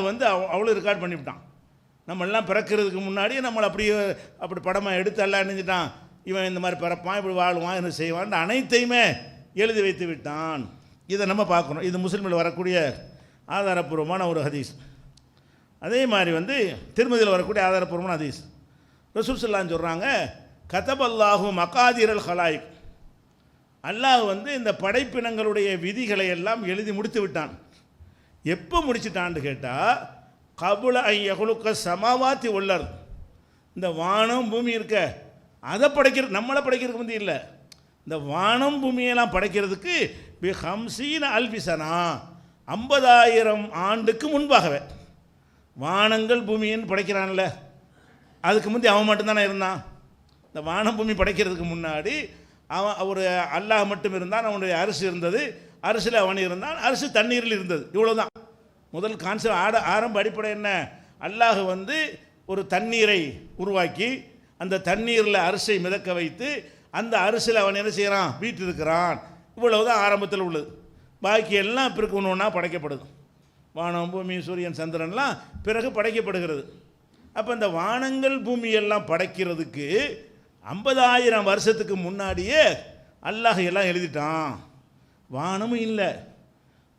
அவ்வளோ ரெக்கார்ட் பண்ணிவிட்டான். நம்மெல்லாம் பிறக்கிறதுக்கு முன்னாடி நம்மளை அப்படி படமாக எடுத்து எல்லாம் நினைஞ்சிட்டான். இவன் இந்த மாதிரி பிறப்பான், இப்படி வாழ்வான், என்ன செய்வான், அனைத்தையுமே எழுதி வைத்து விட்டான். இதை நம்ம பார்க்கணும். இது முஸ்லிமில் வரக்கூடிய ஆதாரப்பூர்வமான ஒரு ஹதீஸ். அதே மாதிரி திருமதியில் வரக்கூடிய ஆதாரப்பூர்வமான ஹதீஸ். ரசூல் ஸல்லல்லாஹு அலைஹி சொல்கிறாங்க, கதபல்லாஹு மகாதிரல் ஹலாயிக், அல்லாஹ் இந்த படைப்பினங்களுடைய விதிகளை எல்லாம் எழுதி முடித்து விட்டான். எப்போ முடிச்சுட்டான்னு கேட்டால், கபுல ஐயகுலுக்க சமாவாத்தி உள்ளர், இந்த வானம் பூமி இருக்க அதை படைக்கிறது, நம்மளை படைக்கிறதுக்கு வந்து இல்லை, இந்த வானம் பூமியெல்லாம் படைக்கிறதுக்கு ஹம்சீன அல்பிசனா 50,000 ஆண்டுக்கு முன்பாகவே. வானங்கள் பூமின்னு படைக்கிறான்ல, அதுக்கு முந்தி அவன் மட்டும்தானே இருந்தான். இந்த வானம் பூமி படைக்கிறதுக்கு முன்னாடி அவன் ஒரு அல்லாஹ் மட்டும் இருந்தான், அவனுடைய அரசு இருந்தது, அரசில் அவன் இருந்தான், அரசு தண்ணீரில் இருந்தது. இவ்வளோதான் முதல் கான்செப்ட். ஆரம்ப அடிப்படை என்ன, அல்லாஹ் ஒரு தண்ணீரை உருவாக்கி அந்த தண்ணீரில் அரிசை மிதக்க வைத்து அந்த அரிசில் அவன் என்ன செய்கிறான், வீட்டு இருக்கிறான். இவ்வளவுதான் ஆரம்பத்தில் உள்ளது. பாக்கி எல்லாம் பிறகு ஒன்று ஒன்றா படைக்கப்படுது. வானம் பூமி சூரியன் சந்திரன்லாம் பிறகு படைக்கப்படுகிறது. அப்போ இந்த வானங்கள் பூமியெல்லாம் படைக்கிறதுக்கு 50,000 வருஷத்துக்கு முன்னாடியே அல்லாஹ் எல்லாம் எழுதிட்டான். வானமும் இல்லை,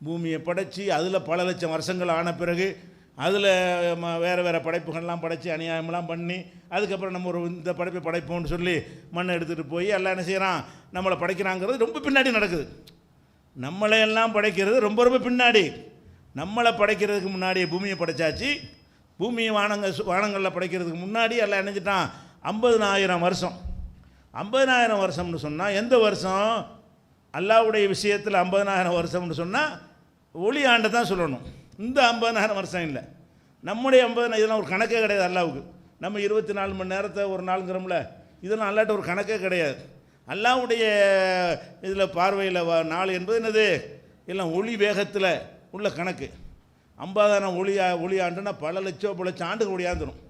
பூமியை படைச்சி அதில் பல லட்சம் வருஷங்கள் ஆன பிறகு அதில் வேறு படைப்புகள்லாம் படைச்சி அநியாயமெல்லாம் பண்ணி அதுக்கப்புறம் நம்ம இந்த படைப்பை படைப்போம்னு சொல்லி மண்ணை எடுத்துகிட்டு போய் எல்லாம் என்ன செய்கிறான், நம்மளை படைக்கிறாங்கிறது ரொம்ப பின்னாடி நடக்குது. நம்மளையெல்லாம் படைக்கிறது ரொம்ப ரொம்ப பின்னாடி. நம்மளை படைக்கிறதுக்கு முன்னாடியே பூமியை படைச்சாச்சு. பூமியை வானங்களில் படைக்கிறதுக்கு முன்னாடி எல்லாம் நினைச்சிட்டான் 50,000 வருஷம். 50,000 வருஷம்னு சொன்னால் எந்த வருஷம்? அல்லாஹ்வுடைய விஷயத்தில் 50,000 வருஷம்னு சொன்னால் ஒளி ஆண்டை தான் சொல்லணும். இந்த 50,000 வருஷம் இல்லை. நம்முடைய 50,000 இதெல்லாம் ஒரு கணக்கே கிடையாது அல்லாஹ்வுக்கு. நம்ம 24 மணி நேரத்தை ஒரு நாளுங்கிறோம்ல, இதெல்லாம் அல்லாட்ட ஒரு கணக்கே கிடையாது. அல்லாஹ்வுடைய இதில் பார்வையில் நாள் என்பது என்னது, எல்லாம் ஒளி வேகத்தில் உள்ள கணக்கு. 50,000 ஒளி ஆண்டுன்னா பல லட்சம் ஆண்டுகள் ஒளியாந்துடும்.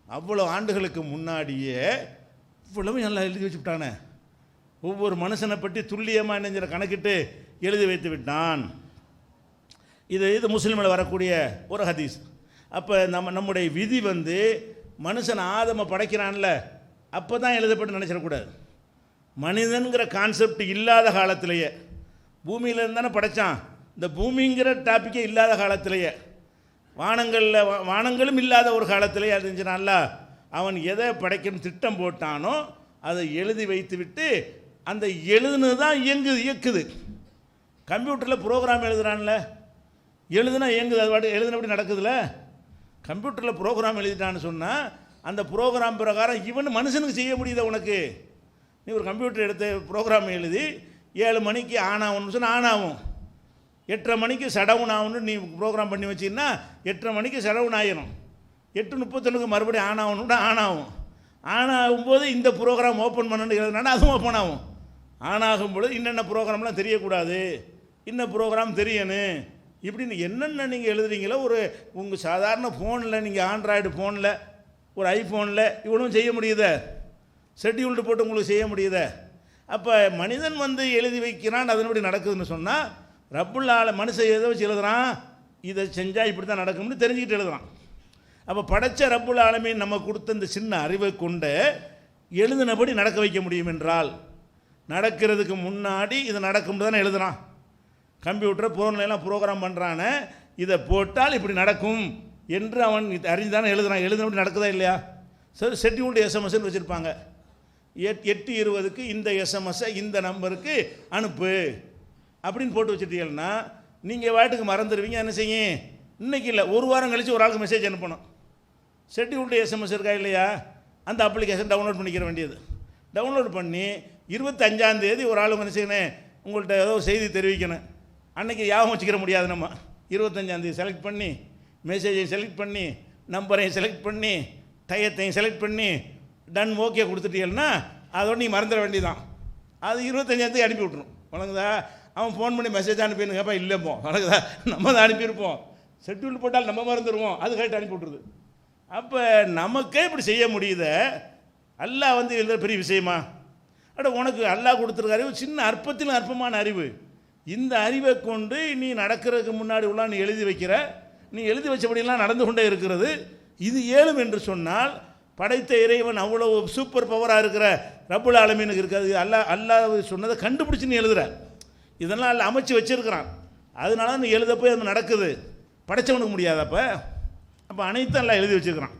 அவ்வளோ ஆண்டுகளுக்கு முன்னாடியே இவ்வளவு நல்லா எழுதி வச்சுவிட்டானே. ஒவ்வொரு மனுஷனை பற்றி துல்லியமாக என்னங்கிற கணக்கிட்டு எழுதி வைத்து விட்டான். இது முஸ்லீமில் வரக்கூடிய ஒரு ஹதீஸ். அப்போ நம்முடைய விதி மனுஷன் ஆதம படைக்கிறான்ல, அப்போ தான் எழுதப்பட்டு நினச்சிடக்கூடாது. மனிதன்கிற கான்செப்ட் இல்லாத காலத்திலேயே, பூமியில் இருந்தானே படைத்தான், இந்த பூமிங்கிற டாப்பிக்கே இல்லாத காலத்திலேயே, வானங்களும் இல்லாத ஒரு காலத்திலேயே அறிஞ்சினான்ல, அவன் எதை படைக்கணும் திட்டம் போட்டானோ அதை எழுதி வைத்துவிட்டு அந்த எழுதுனது தான் இயக்குது. கம்ப்யூட்டரில் ப்ரோக்ராம் எழுதுறான்ல, எழுதுனா இயங்குது, அது பாட்டு எழுதுனபடி நடக்குதுல்ல. கம்ப்யூட்டரில் ப்ரோக்ராம் எழுதிட்டான்னு சொன்னால் அந்த ப்ரோக்ராம் பிரகாரம் இவன் மனுஷனுக்கு செய்ய முடியுதா? உனக்கு நீ ஒரு கம்ப்யூட்டர் எடுத்து ப்ரோக்ராம் எழுதி 7 மணிக்கு ஆன் ஆகணும்னு சொன்னால் ஆன் ஆகும், 8:30 மணிக்கு ஷடவுன் ஆகணும்னு நீ ப்ரோக்ராம் பண்ணி வச்சின்னா 8:30 மணிக்கு ஷடவுன் ஆகிடும், 8:31 மறுபடியும் ஆன் ஆகணும்னா ஆன் ஆகும். ஆன் ஆகும்போது இந்த ப்ரோக்ராம் ஓப்பன் பண்ணணுன்னு எழுதுனா அதுவும் ஓப்பன் ஆகும். ஆன் ஆகும்பொழுது இன்னென்ன ப்ரோக்ராம்லாம் தெரியக்கூடாது, இன்னும் ப்ரோக்ராம் தெரியணும், இப்படின்னு என்னென்ன நீங்கள் எழுதுறீங்களோ ஒரு உங்கள் சாதாரண ஃபோனில், நீங்கள் ஆண்ட்ராய்டு ஃபோனில், ஒரு ஐஃபோனில் இவ்வளவும் செய்ய முடியுத, ஷெட்யூல்டு போட்டு உங்களுக்கு செய்ய முடியுத. அப்போ மனிதன் வந்து எழுதி வைக்கிறான், அதன்படி நடக்குதுன்னு சொன்னால் ரப்புல் மனுஷன் எதை வச்சு எழுதுறான், இதை செஞ்சால் இப்படி தான் நடக்கும்னு தெரிஞ்சுக்கிட்டு எழுதுறான். அப்போ படைச்ச ரப்புல் ஆலமீன் நம்ம கொடுத்த இந்த சின்ன அறிவை கொண்டு எழுதினபடி நடக்க வைக்க முடியும் என்றால், நடக்கிறதுக்கு முன்னாடி இது நடக்கும்னு தானே எழுதுறான். கம்ப்யூட்டர் ஃபோன்லாம் ப்ரோக்ராம் பண்ணுறானே, இதை போட்டால் இப்படி நடக்கும் என்று அவன் அறிஞ்சுதானே எழுதுறான். எழுதுனபடி நடக்குதா இல்லையா? சரி, ஷெட்யூல்டு எஸ்எம்எஸ்ன்னு வச்சுருப்பாங்க. 8:20க்கு இந்த எஸ்எம்எஸ்ஸை இந்த நம்பருக்கு அனுப்பு அப்படின்னு போட்டு வச்சுட்டீங்கன்னா நீங்கள் வாட்டுக்கு மறந்துடுவீங்க. என்ன செய்யும்? இன்றைக்கி இல்லை, ஒரு வாரம் கழித்து ஒரு ஆளுக்கு மெசேஜ் அனுப்பணும். ஷெட்யூல்டு எஸ்எம்எஸ் இருக்கா இல்லையா? அந்த அப்ளிகேஷன் டவுன்லோட் பண்ணிக்கிற வேண்டியது. டவுன்லோட் பண்ணி 25ஆம் தேதி ஒரு ஆளுங்க என்ன செய்யணும், உங்கள்கிட்ட ஏதோ செய்தி தெரிவிக்கணும். அன்றைக்கி யாபகம் வச்சுக்கிற முடியாது. நம்ம 25ஆம் தேதி செலக்ட் பண்ணி, மெசேஜையும் செலக்ட் பண்ணி, நம்பரையும் செலக்ட் பண்ணி, டயத்தையும் செலக்ட் பண்ணி டன் ஓகே கொடுத்துட்டீங்கன்னா அதோட நீ மறந்துட வேண்டியதான். அது 25ஆம் தேதி அனுப்பி விட்ருணும். வணங்குதா? அவன் ஃபோன் பண்ணி மெசேஜ் அனுப்பிடுங்க, கேப்பா இல்லைப்போம், வணங்குதா, நம்ம தான் அனுப்பியிருப்போம். ஷெட்யூல் போட்டால் நம்ம மறந்துடுவோம், அது கரெக்ட் அனுப்பி விட்ருது. அப்போ நமக்கே இப்படி செய்ய முடியுத, அல்லாஹ் வந்து எழுத பெரிய விஷயமா? அட, உனக்கு அல்லாஹ் கொடுத்துருக்க அறிவு சின்ன அற்பத்திலும் அற்பமான அறிவு. இந்த அறிவை கொண்டு நீ நடக்கிறதுக்கு முன்னாடி உள்ள நீ எழுதி வைக்கிற, நீ எழுதி வச்சபடியெல்லாம் நடந்து கொண்டே இருக்கிறது. இது ஏழும் என்று சொன்னால் படைத்த இறைவன் அவ்வளோ சூப்பர் பவராக இருக்கிற ரப்புல் ஆலமீனுக்கு இருக்காது. அல்லாஹ் சொன்னதை கண்டுபிடிச்சி நீ எழுதுற, இதெல்லாம் அல்ல அமைச்சு வச்சிருக்கிறான். அதனால நீ எழுத போய் அது நடக்குது. படைச்சவனுக்கு முடியாதப்ப. அப்போ அனைத்தும் எல்லாம் எழுதி வச்சுருக்கிறான்.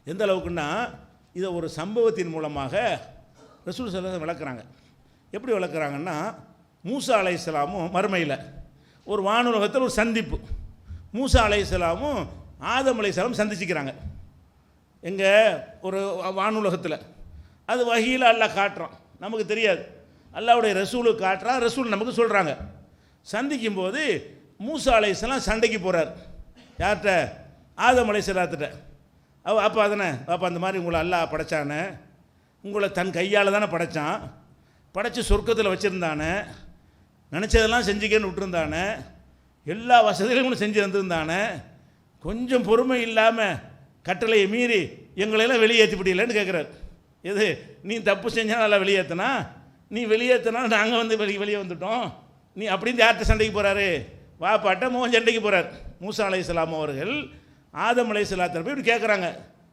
எந்த அளவுக்குன்னா இதை ஒரு சம்பவத்தின் மூலமாக ரசூல் ஸல்லல்லாஹு அலைஹி வஸல்லம் விளக்குறாங்க. எப்படி விளக்குறாங்கன்னா, மூசா அலைஹிஸ்ஸலாமும் மறுமையில் ஒரு வானுலகத்தில் ஒரு சந்திப்பு. மூசா அலைஹிஸ்ஸலாமும் ஆதம் அலைஹிஸ்ஸலாம் சந்திச்சுக்கிறாங்க. எங்கே? ஒரு வானுலகத்தில். அது வஹீல அல்லாஹ் காட்டுறான், நமக்கு தெரியாது. அல்லாஹ்வுடைய ரசூலுக்கு காட்டுறான், ரசூல் நமக்கு சொல்கிறாங்க. சந்திக்கும் போது மூசா அலைஹிஸ்ஸலாம் சண்டைக்கு போகிறார். யார்கிட்ட? ஆதம் அலைஹிஸ்ஸலாத்திட்ட. அப்போ அதனை அப்போ அந்த மாதிரி உங்களை அல்லாஹ் படைச்சானே, உங்களை தன் கையால் தானே படைத்தான், படைச்சி சொர்க்கத்தில் வச்சுருந்தானே, நினச்சதெல்லாம் செஞ்சுக்கன்னு விட்டுருந்தானே, எல்லா வசதிகளையும் செஞ்சு வந்திருந்தானே, கொஞ்சம் பொறுமை இல்லாமல் கட்டளையை மீறி எங்களையெல்லாம் வெளியேற்றிவிடலன்னு கேட்குறாரு. எது? நீ தப்பு செஞ்சால் நல்லா வெளியேற்றினா, நீ வெளியேற்றினா நாங்கள் வந்து வெளியே வந்துட்டோம், நீ அப்படின்னு யார்கிட்ட சண்டைக்கு போகிறாரு? வாப்பாட்ட மோகன் சண்டைக்கு போகிறார். மூசா அலைஹிஸ்ஸலாம் அவர்கள் ஆதம் அலைஹிஸ்ஸலாத்தை போய் இப்படி கேட்குறாங்க,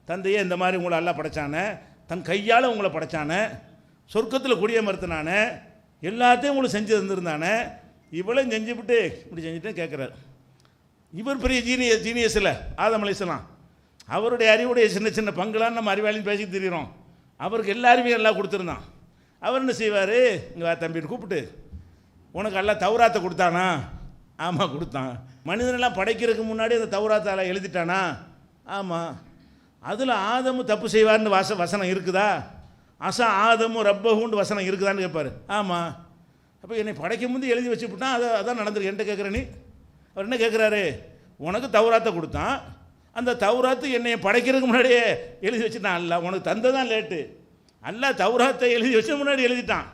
தந்தையே இந்த மாதிரி உங்களை எல்லாம் படைச்சானே, தன் கையால் உங்களை படைச்சானே, சொர்க்கத்தில் குடியமர்த்தினானே, எல்லாத்தையும் உங்களுக்கு செஞ்சு தந்துருந்தானே, இவ்வளோ செஞ்சுவிட்டு இப்படி செஞ்சுட்டு கேட்குறாரு. இவர் பெரிய ஜீனியஸ் இல்லை ஆதம் அலைஹிஸ்ஸலாம். அவருடைய அறிவுடைய சின்ன சின்ன பங்குலாம் நம்ம அறிவாளின்னு பேசிட்டு தெரிகிறோம். அவருக்கு எல்லா அறிவையும் எல்லாம் கொடுத்துருந்தான். அவர் என்ன செய்வார்? இங்கே தம்பின்னு கூப்பிட்டு, உனக்கு எல்லாம் தௌராத்தை கொடுத்தானா? ஆமாம் கொடுத்தான். மனிதனெல்லாம் படைக்கிறதுக்கு முன்னாடி அந்த தௌராத்தால் எழுதிட்டானா? ஆமாம். அதில் ஆதமும் தப்பு செய்வார்னு வசனம் இருக்குதா? அசா ஆதமும் ரப்பஹுன்னு வசனம் இருக்குதான்னு கேட்பார். ஆமாம். அப்போ என்னை படைக்கும் முந்தைய எழுதி வச்சுவிட்டான், அதான் நடந்திருக்கு. என்கிட்ட கேட்குற நீ? அவர் என்ன கேட்குறாரு? உனக்கு தௌராத்தை கொடுத்தான், அந்த தௌராத்து என்னை படைக்கிறதுக்கு முன்னாடியே எழுதி வச்சுட்டான். அல்ல உனக்கு தந்ததான் லேட்டு. அல்ல தௌராத்தை எழுதி வச்ச முன்னாடி எழுதிட்டான்.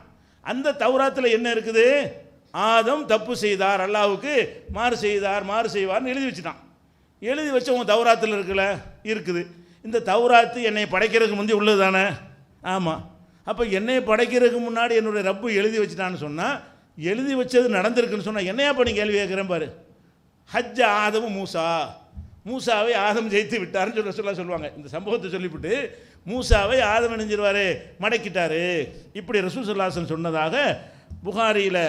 அந்த தௌராத்தில் என்ன இருக்குது? ஆதம் தப்பு செய்தார், அல்லாஹ்வுக்கு மாறு செய்வார்னு எழுதி வச்சுட்டான். எழுதி வச்ச உன் தௌராத்தில் இருக்குது. இந்த தௌராத்து என்னை படைக்கிறதுக்கு முந்தைய உள்ளது தானே? ஆமாம். அப்போ என்னை படைக்கிறதுக்கு முன்னாடி என்னுடைய ரப்பு எழுதி வச்சுட்டான்னு சொன்னால், எழுதி வச்சது நடந்திருக்குன்னு சொன்னால் என்னையா பண்ணி கேள்வி கேட்குறேன் பாரு. ஹஜ் ஆதமும் மூசாவை ஆதம் ஜெயித்து விட்டாருன்னு சொல்லுவாங்க. இந்த சம்பவத்தை சொல்லிவிட்டு மூசாவை ஆதம் இணைஞ்சிருவார், மடக்கிட்டாரு, இப்படி ரசூல் ஸல்லல்லாஹு அலைஹி வஸல்லம் சொன்னதாக புகாரியில்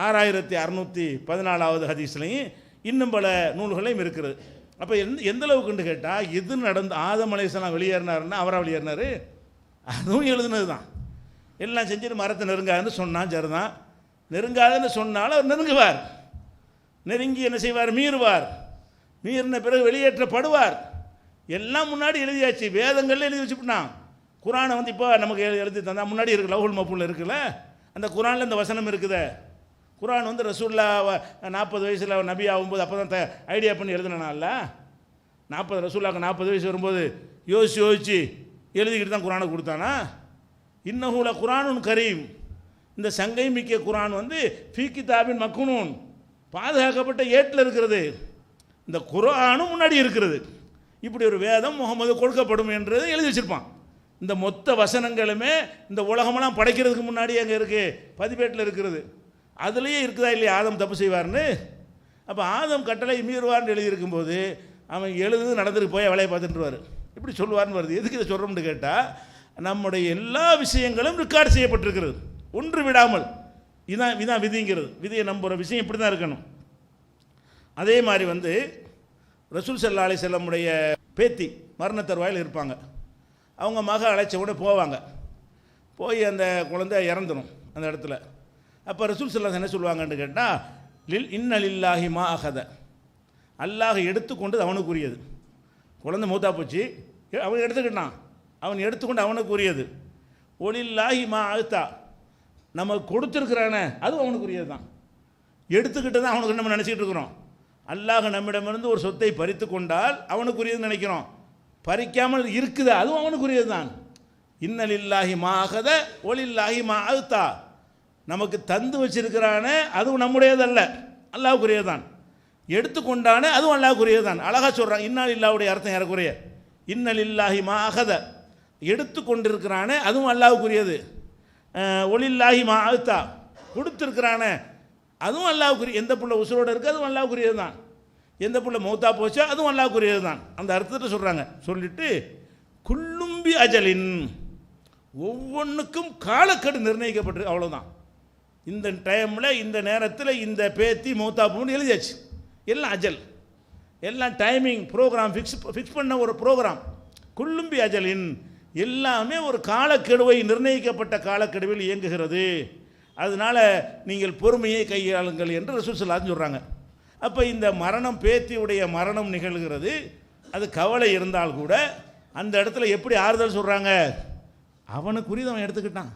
6614 ஹதீஸ்லையும் இன்னும் பல நூல்களையும் இருக்கிறது. அப்போ எந்த அளவுக்குன்னு கேட்டால் எது நடந்து ஆதம் அலைஹிஸ்ஸலாம் வெளியேறினாருன்னா அவராக வெளியேறினார், அதுவும் எழுதுனது தான். எல்லாம் செஞ்சுட்டு மரத்தை நெருங்காதுன்னு சொன்னான், சரிதான். நெருங்காதுன்னு சொன்னாலும் அவர் நெருங்குவார், நெருங்கி என்ன செய்வார், மீறுவார், மீறின பிறகு வெளியேற்றப்படுவார். எல்லாம் முன்னாடி எழுதியாச்சு, வேதங்களில் எழுதி வச்சுட்டான். குரானை வந்து இப்போ நமக்கு எழுதி தந்தால் முன்னாடி இருக்கு, லவ்ஹுல் மஃபூல் இருக்குல்ல, அந்த குரானில் இந்த வசனம் இருக்குது. குரான் வந்து ரசூல்லா 40 வயசில் நபி ஆகும்போது அப்போ தான் ஐடியா பண்ணி எழுதினால, 40 ரசூல்லாவுக்கு 40 வயசு வரும்போது யோசிச்சு எழுதிக்கிட்டு தான் குரானை கொடுத்தானா. இன்னஹுல குரானுன் கரீம், இந்த சங்கை மிக்க குரான் வந்து ஃபீ கிதாபின் மக்னூன், பாதுகாக்கப்பட்ட ஏட்டில் இருக்கிறது. இந்த குரானும் முன்னாடி இருக்கிறது. இப்படி ஒரு வேதம் முகமது கொடுக்கப்படும் என்றது எழுதி வச்சிருப்பான். இந்த மொத்த வசனங்களுமே இந்த உலகமெல்லாம் படைக்கிறதுக்கு முன்னாடி அங்கே இருக்குது, பதிவேட்டில் இருக்கிறது. அதுலேயே இருக்குதா இல்லையா ஆதம் தப்பு செய்வார்னு. அப்போ ஆதம் கட்டளை மீறுவார்னு எழுதியிருக்கும்போது அவன் எழுது நடந்துட்டு போய் வேலையை பார்த்துட்டுருவார். இப்படி சொல்லுவார்னு வருது. எதுக்கு இதை சொல்கிறோம்னு கேட்டால், நம்முடைய எல்லா விஷயங்களும் ரெக்கார்ட் செய்யப்பட்டிருக்கிறது, ஒன்று விடாமல். இதான் விதிங்கிறது. விதியை நம்புகிற விஷயம் இப்படி தான் இருக்கணும். அதே மாதிரி வந்து ரசூல் ஸல்லல்லாஹு அலைஹி வஸல்லமுடைய பேத்தி மரண தருவாயில் இருப்பாங்க. அவங்க மக அழைச்ச கூட போவாங்க, போய் அந்த குழந்தை இறந்துடும் அந்த இடத்துல. அப்போ ரசூல் ஸல்லல்லாஹு என்ன சொல்லுவாங்கன்னு கேட்டால், இன்ன லில்லாஹி மா அகத, அல்லாஹ் எடுத்துக்கொண்டது அவனுக்குரியது. குழந்தை மூத்தா போச்சு, அவன் எடுத்துக்கிட்டான், அவன் எடுத்துக்கொண்டு அவனுக்குரியது. ஒலில்லாஹி மா அழுத்தா, நம்ம கொடுத்துருக்குறானே அதுவும் அவனுக்குரியது தான். எடுத்துக்கிட்டு தான் அவனுக்கு நம்ம நினச்சிக்கிட்டு இருக்கிறோம். அல்லாஹ் நம்மிடமிருந்து ஒரு சொத்தை பறித்து கொண்டால் அவனுக்குரியதுன்னு நினைக்கிறோம், பறிக்காமல் இருக்குது அதுவும் அவனுக்குரியது தான். இன்னலில்லாஹி மா அகத ஒலில்லாஹி மா அழுத்தா, நமக்கு தந்து வச்சிருக்கிறானே அதுவும் நம்முடையதல்ல, அல்லாஹ்வுக்குரியது தான். எடுத்துக்கொண்டானே அதுவும் அல்லாஹ்வுக்குரியது தான். அழகாக சொல்கிறான். இன்னலில்லாஹுடைய அர்த்தம் ஏறக்குறைய இன்னலில்லாஹி மா அகத, எடுத்து கொண்டிருக்கிறானே அதுவும் அல்லாஹ்வுக்குரியது. ஒலில்லாஹி மா அழுத்தா, கொடுத்துருக்கிறானே அதுவும் அல்லாஹ்வுக்குரிய. எந்த புள்ள உசுரோடு இருக்குது அதுவும் அல்லாஹ்வுக்குரியது தான். எந்த புள்ள மௌத்தா போச்சோ அதுவும் அல்லாஹ்வுக்குரியது தான். அந்த அர்த்தத்தை சொல்கிறாங்க. சொல்லிட்டு குல்லும்பி அஜலின், ஒவ்வொன்றுக்கும் காலக்கெடு நிர்ணயிக்கப்பட்டிருக்கு, அவ்வளோதான். இந்த டைமில் இந்த நேரத்தில் இந்த பேத்தி மௌத்தா போகணும்னு எழுதியாச்சு. எல்லாம் அஜல், எல்லாம் டைமிங் ப்ரோக்ராம் ஃபிக்ஸ் பண்ண ஒரு ப்ரோக்ராம். குல்லும்பி அஜலின், எல்லாமே ஒரு காலக்கெடுவை நிர்ணயிக்கப்பட்ட காலக்கெடுவில் இயங்குகிறது. அதனால் நீங்கள் பொறுமையை கையாளுங்கள் என்று ரசூல் ஸல்லல்லாஹு அலைஹி சொல்கிறாங்க. அப்போ இந்த மரணம், பேத்தியுடைய மரணம் நிகழ்கிறது, அது கவலை இருந்தால் கூட அந்த இடத்துல எப்படி ஆறுதல் சொல்கிறாங்க, அவனுக்குரியது அவன் எடுத்துக்கிட்டான்.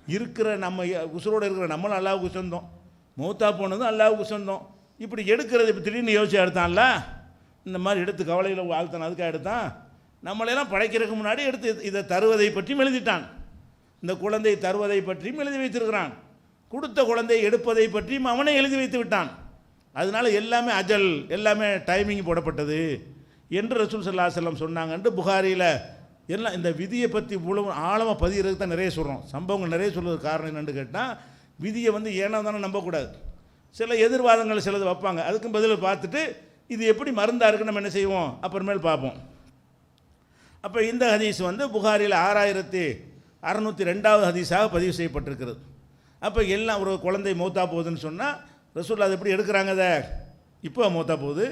இருக்கிற நம்ம உசுரோடு இருக்கிற நம்மளும் அல்லாஹ்வுக்கு சொந்தம், மௌத்தா போனதும் அல்லாஹ்வுக்கு சொந்தம். இப்படி எடுக்கிறது இப்போ திடீர்னு யோசிச்சு எடுத்தான்ல, இந்த மாதிரி எடுத்து கவலையில் வாழ்த்தான், அதுக்காக எடுத்தான். நம்மளையெல்லாம் படைக்கிறதுக்கு முன்னாடி எடுத்து இதை தருவதை பற்றியும் எழுதிட்டான், இந்த குழந்தை தருவதை பற்றியும் எழுதி வைத்திருக்கிறான், கொடுத்த குழந்தை எடுப்பதை பற்றியும் அவனே எழுதி வைத்து விட்டான். அதனால எல்லாமே அஜல், எல்லாமே டைமிங் போடப்பட்டது என்று ரசூல் ஸல்லல்லாஹு அலைஹி வஸல்லம் சொன்னாங்கன்ட்டு புகாரியில் எல்லாம். இந்த விதியை பற்றி இவ்வளவு ஆழமாக பதிகிறதுக்கு தான் நிறைய சொல்கிறோம். சம்பவங்கள் நிறைய சொல்கிறதுக்கு காரணம் என்னென்னு கேட்டால், விதியை வந்து ஏனோ தானே நம்பக்கூடாது. சில எதிர்வாதங்கள் சிலது வைப்பாங்க, அதுக்கும் பதில் பார்த்துட்டு இது எப்படி மருந்தாக இருக்குன்னு நம்ம என்ன செய்வோம் அப்புறமேல் பார்ப்போம். அப்போ இந்த ஹதீஸ் வந்து புகாரியில் 6602வது ஹதீஸாக பதிவு செய்யப்பட்டிருக்கிறது. அப்போ எல்லாம் ஒரு குழந்தை மௌத்தா போகுதுன்னு சொன்னால் ரசூல் அது எப்படி எடுக்கிறாங்க, அதை இப்போ மௌத்தா போகுது,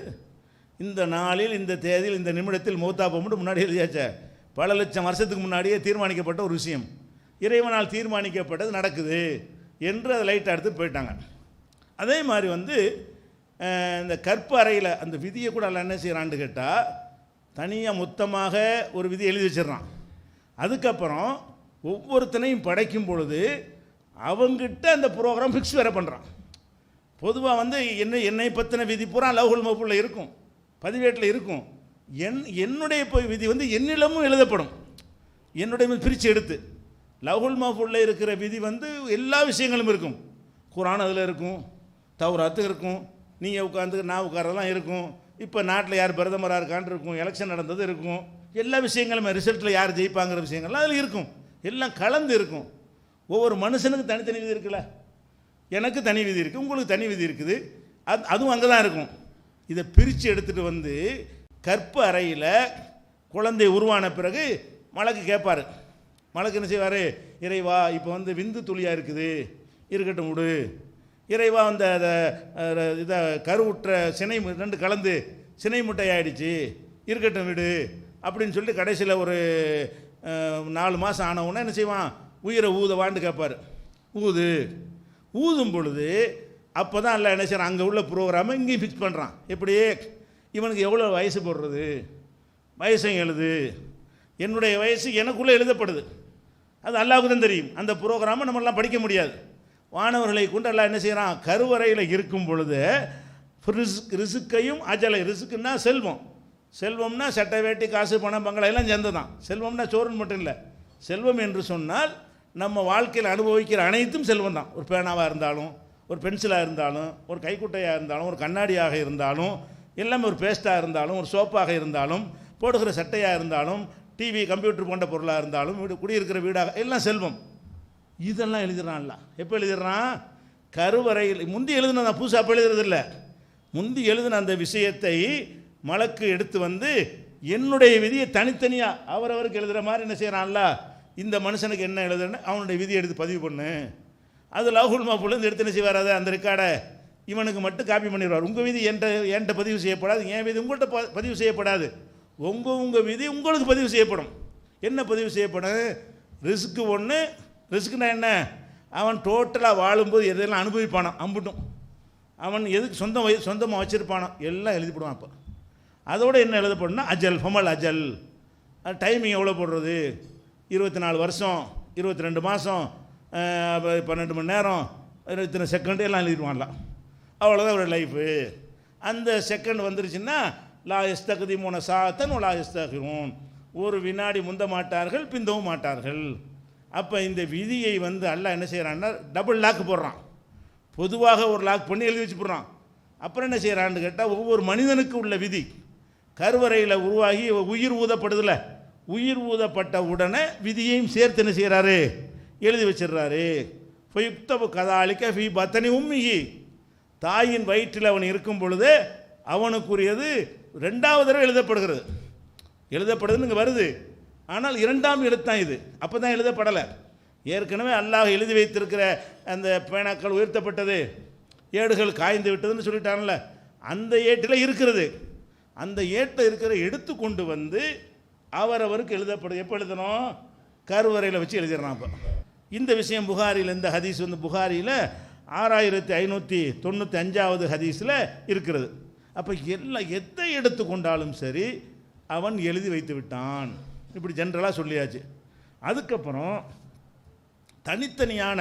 இந்த நாளில் இந்த தேதியில் இந்த நிமிடத்தில் மௌத்தா போகும்போது முன்னாடி எழுதியாச்சே, பல லட்சம் வருஷத்துக்கு முன்னாடியே தீர்மானிக்கப்பட்ட ஒரு விஷயம், இறைவனால் தீர்மானிக்கப்பட்டது நடக்குது என்று அதை லைட்டாக எடுத்து போயிட்டாங்க. அதே மாதிரி வந்து இந்த கற்பு அறையில் அந்த விதியை கூட அல்ல என்ன செய்கிறான்னு கேட்டால், தனியாக மொத்தமாக ஒரு விதி எழுதி வச்சிடறான். அதுக்கப்புறம் ஒவ்வொருத்தனையும் படைக்கும் பொழுது அவங்கிட்ட அந்த ப்ரோக்ராம் ஃபிக்ஸ் வேறு பண்ணுறான். பொதுவாக வந்து என்னை பற்றின விதி பூரா லவ்ஹுல் மஃபூலில் இருக்கும், பதிவேட்டில் இருக்கும். என்னுடைய விதி வந்து என்னிடமும் எழுதப்படும், என்னுடைய பிரித்து எடுத்து. லவ்ஹுல் மஃபூலில் இருக்கிற விதி வந்து எல்லா விஷயங்களும் இருக்கும். குர்ஆன் அதில் இருக்கும், தௌராத்து இருக்கும், நீங்கள் உட்காந்து நான் உட்காரதெல்லாம் இருக்கும், இப்போ நாட்டில் யார் பிரதமராக இருக்கான்னு இருக்கும், எலெக்ஷன் நடந்தது இருக்கும், எல்லா விஷயங்களுமே ரிசல்ட்டில் யார் ஜெயிப்பாங்கிற விஷயங்கள்லாம் அதில் இருக்கும், எல்லாம் கலந்து இருக்கும். ஒவ்வொரு மனுஷனுக்கு தனித்தனி விதி இருக்குல்ல, எனக்கு தனி விதி இருக்குது, உங்களுக்கு தனி விதி இருக்குது, அதுவும் அங்கே தான் இருக்கும். இதை பிரித்து எடுத்துகிட்டு வந்து கற்பு அறையில் குழந்தை உருவான பிறகு மலக்கு கேட்பார். மலக்கு என்ன செய்வார், இறைவா இப்போ வந்து விந்து துளியாக இருக்குது, இருக்கட்டும் விடு. இறைவா அந்த இதை கருவுற்ற சினை ரெண்டு கலந்து சினை முட்டை ஆயிடுச்சு, இருக்கட்டும் விடு அப்படின்னு சொல்லிட்டு கடைசியில் ஒரு 4 மாதம் ஆனவுடனே என்ன செய்வான், உயிரை ஊதவான்னு கேட்பார். ஊதும் பொழுது அப்போ தான் எல்லாம் என்ன செய்கிறான், அங்கே உள்ள ப்ரோக்ராமை இங்கேயும் ஃபிக்ஸ் பண்ணுறான். எப்படி, இவனுக்கு எவ்வளோ வயசு போடுறது, வயசையும் எழுது, என்னுடைய வயசு எனக்குள்ளே எழுதப்படுது, அது அல்லாஹ்வுக்கு தான் தெரியும். அந்த ப்ரோக்ராமை நம்மளாம் படிக்க முடியாது. வானவர்களை கொண்டு எல்லாம் என்ன செய்கிறான், கருவறையில் இருக்கும் பொழுது ரிசுக்கையும் அஜலை, ரிசுக்குன்னா செல்வம், செல்வம்னா சட்டை வேட்டி காசு பணம் பங்களா எல்லாம் சேர்ந்து தான். செல்வம்னா சோறுன்னு மட்டும் இல்லை, செல்வம் என்று சொன்னால் நம்ம வாழ்க்கையில் அனுபவிக்கிற அனைத்தும் செல்வம் தான். ஒரு பேனாவாக இருந்தாலும், ஒரு பென்சிலாக இருந்தாலும், ஒரு கைக்குட்டையாக இருந்தாலும், ஒரு கண்ணாடியாக இருந்தாலும், எல்லாமே ஒரு பேஸ்ட்டாக இருந்தாலும், ஒரு சோப்பாக இருந்தாலும், போடுகிற சட்டையாக இருந்தாலும், டிவி கம்ப்யூட்டர் போன்ற பொருளாக இருந்தாலும், குடியிருக்கிற வீடாக எல்லாம் செல்வம். இதெல்லாம் எழுதிடுறான்ல. எப்போ எழுதிடுறான், கருவறையில். முந்தி எழுதுனா புதுசாக அப்போ எழுதுறதில்ல, முந்தி எழுதின அந்த விஷயத்தை மலக்கு எடுத்து வந்து என்னுடைய விதியை தனித்தனியாக அவரவருக்கு எழுதுகிற மாதிரி என்ன செய்கிறான்ல, இந்த மனுஷனுக்கு என்ன எழுதுன்னு அவனுடைய விதியை எடுத்து பதிவு பண்ணு. அது லவ்ஹுல் மஹ்ஃபூல்லேருந்து எடுத்து என்ன செய்வார், அதை அந்த ரெக்கார்டை இவனுக்கு மட்டும் காப்பி பண்ணிடுவார். உங்கள் விதி என்கிட்ட பதிவு செய்யப்படாது, என் விதி உங்கள்கிட்ட பதிவு செய்யப்படாது, உங்கள் விதி உங்களுக்கு பதிவு செய்யப்படும். என்ன பதிவு செய்யப்படும், ரிஸ்க்கு ஒன்று. ரிஸ்க்குனா என்ன, அவன் டோட்டலாக வாழும்போது எதெல்லாம் அனுபவிப்பானோ அம்புட்டும், அவன் எதுக்கு சொந்தமாக வச்சுருப்பானோ எல்லாம் எழுதிப்படுவான். அப்போ அதோடு என்ன எழுதப்படும்னா அஜல், ஃபமல் அஜல், டைமிங் எவ்வளோ போடுறது, 24 வருஷம், 22 மாதம், 12 மணி நேரம், 23 செகண்டு எல்லாம் எழுதிடுவான்லாம். அவ்வளோதான் ஒரு லைஃபு. அந்த செகண்ட் வந்துருச்சுன்னா லா எஸ்தகுதிமூன சாத்தன் லா எஸ்தகுரோன், ஒரு வினாடி முந்த மாட்டார்கள் பிந்தவும் மாட்டார்கள். அப்போ இந்த விதியை வந்து அல்லாஹ் என்ன செய்கிறான்னா டபுள் லாக் போடுறான். பொதுவாக ஒரு லாக் பண்ணி எழுதி வச்சு போடுறான். அப்புறம் என்ன செய்கிறான்னு கேட்டால், ஒவ்வொரு மனிதனுக்கு உள்ள விதி கருவறையில் உருவாகி உயிர் ஊதப்படுதில்ல, உயிர் ஊதப்பட்ட உடனே விதியையும் சேர்த்து என்ன செய்கிறாரு, எழுதி வச்சிடுறாரு. ஃபயுக்தபு கதாலிக்க ஃபி பத்தனி உம்மிஹி, தாயின் வயிற்றில் அவன் இருக்கும் பொழுது அவனுக்குரியது 2வது தடவை எழுதப்படுகிறது. எழுதப்படுதுன்னு வருது, ஆனால் 2ஆம் எழுத்தான் இது, அப்போ தான் எழுதப்படலை. ஏற்கனவே அல்லாஹ் எழுதி வைத்திருக்கிற அந்த பேனாக்கள் உயர்த்தப்பட்டது, ஏடுகள் காய்ந்து விட்டதுன்னு சொல்லிட்டான்ல, அந்த ஏட்டில் இருக்கிறது. அந்த ஏட்டில் இருக்கிற எடுத்து கொண்டு வந்து அவரவருக்கு எழுதப்படுது. எப்போ எழுதணும், கருவறையில் வச்சு எழுதிடுறான். அப்போ இந்த விஷயம் புகாரியில், இந்த ஹதீஸ் வந்து புகாரியில் 6595வது ஹதீஸில் இருக்கிறது. அப்போ எதை எடுத்து கொண்டாலும் சரி அவன் எழுதி வைத்து விட்டான். இப்படி ஜென்ரலாக சொல்லியாச்சு. அதுக்கப்புறம் தனித்தனியான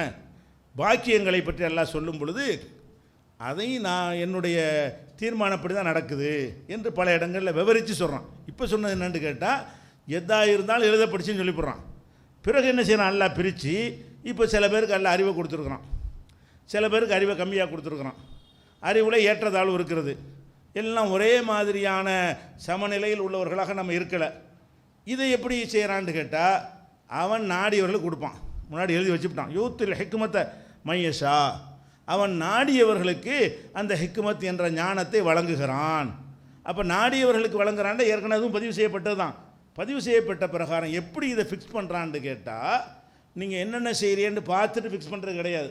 பாக்கியங்களை பற்றி எல்லாம் சொல்லும் பொழுது அதை நான் என்னுடைய தீர்மானப்படி தான் நடக்குது என்று பல இடங்களில் விவரித்து சொல்கிறான். இப்போ சொன்னது என்னென்னு கேட்டால், எதாக இருந்தாலும் எழுத படிச்சுன்னு சொல்லி போடுறான். பிறகு என்ன செய்யறான், எல்லாம் பிரித்து இப்போ சில பேருக்கு எல்லாம் அறிவை கொடுத்துருக்குறான், சில பேருக்கு அறிவை கம்மியாக கொடுத்துருக்குறான், அறிவில் ஏற்றத்தாழ்வு இருக்கிறது, எல்லாம் ஒரே மாதிரியான சமநிலையில் உள்ளவர்களாக நம்ம இருக்கலை. இதை எப்படி செய்கிறான்னு கேட்டால், அவன் நாடியவர்களுக்கு கொடுப்பான். முன்னாடி எழுதி வச்சுட்டான், யூத்தில் ஹிக்மத்தை மையஷா, அவன் நாடியவர்களுக்கு அந்த ஹிக்மத் என்ற ஞானத்தை வழங்குகிறான். அப்போ நாடியவர்களுக்கு வழங்குறான்டா, ஏற்கனவே அதுவும் பதிவு செய்யப்பட்டது தான். பதிவு செய்யப்பட்ட பிரகாரம் எப்படி இதை ஃபிக்ஸ் பண்ணுறான்னு கேட்டால், நீங்கள் என்னென்ன செய்கிறீன்னு பார்த்துட்டு ஃபிக்ஸ் பண்ணுறது கிடையாது.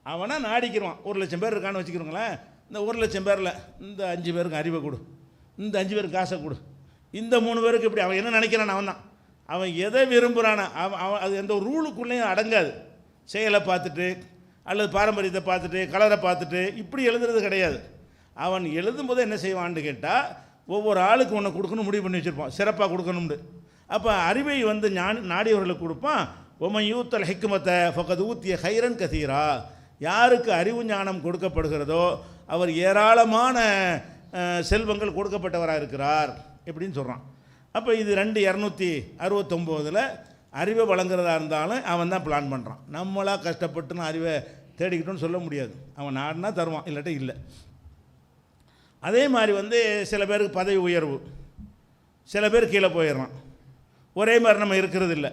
அவனா நாடிக்கிறான். 1,00,000 பேர் இருக்கான்னு வச்சுக்கிறோங்களேன், இந்த 1,00,000 பேரில் இந்த 5 பேருக்கு அறிவை கொடு, இந்த 5 பேருக்கு காசை கொடு, இந்த 3 பேருக்கு இப்படி. அவன் என்ன நினைக்கிறான், அவன் எதை விரும்புகிறான, அவன் அது எந்த ஒரு ரூலுக்குள்ளேயும் அடங்காது. செயலை பார்த்துட்டு அல்லது பாரம்பரியத்தை பார்த்துட்டு கலரை பார்த்துட்டு இப்படி எழுதுறது கிடையாது. அவன் எழுதும்போது என்ன செய்வான்னு கேட்டால், ஒவ்வொரு ஆளுக்கு ஒன்று கொடுக்கணும் முடிவு பண்ணி வச்சுருப்பான், சிறப்பாக கொடுக்கணும்னு. அப்போ அறிவை வந்து நாடியவர்களுக்கு கொடுப்பான். ஒமன் யூத்தல் ஹிக்மத்தை ஃபகத் ஊத்திய ஹைரன் கதீரா, யாருக்கு அறிவு ஞானம் கொடுக்கப்படுகிறதோ அவர் ஏராளமான செல்வங்கள் கொடுக்கப்பட்டவராக இருக்கிறார் எப்படின்னு சொல்கிறான். அப்போ இது 269 அறிவை வழங்குறதா இருந்தாலும் அவன் தான் பிளான் பண்ணுறான். நம்மளாக கஷ்டப்பட்டு நான் அறிவை தேடிக்கிட்டோன்னு சொல்ல முடியாது. அவன் நாடுனா தருவான், இல்லாட்ட இல்லை. அதே மாதிரி வந்து சில பேருக்கு பதவி உயர்வு, சில பேர் கீழே போயிடுறான், ஒரே மாதிரி நம்ம இருக்கிறது இல்லை.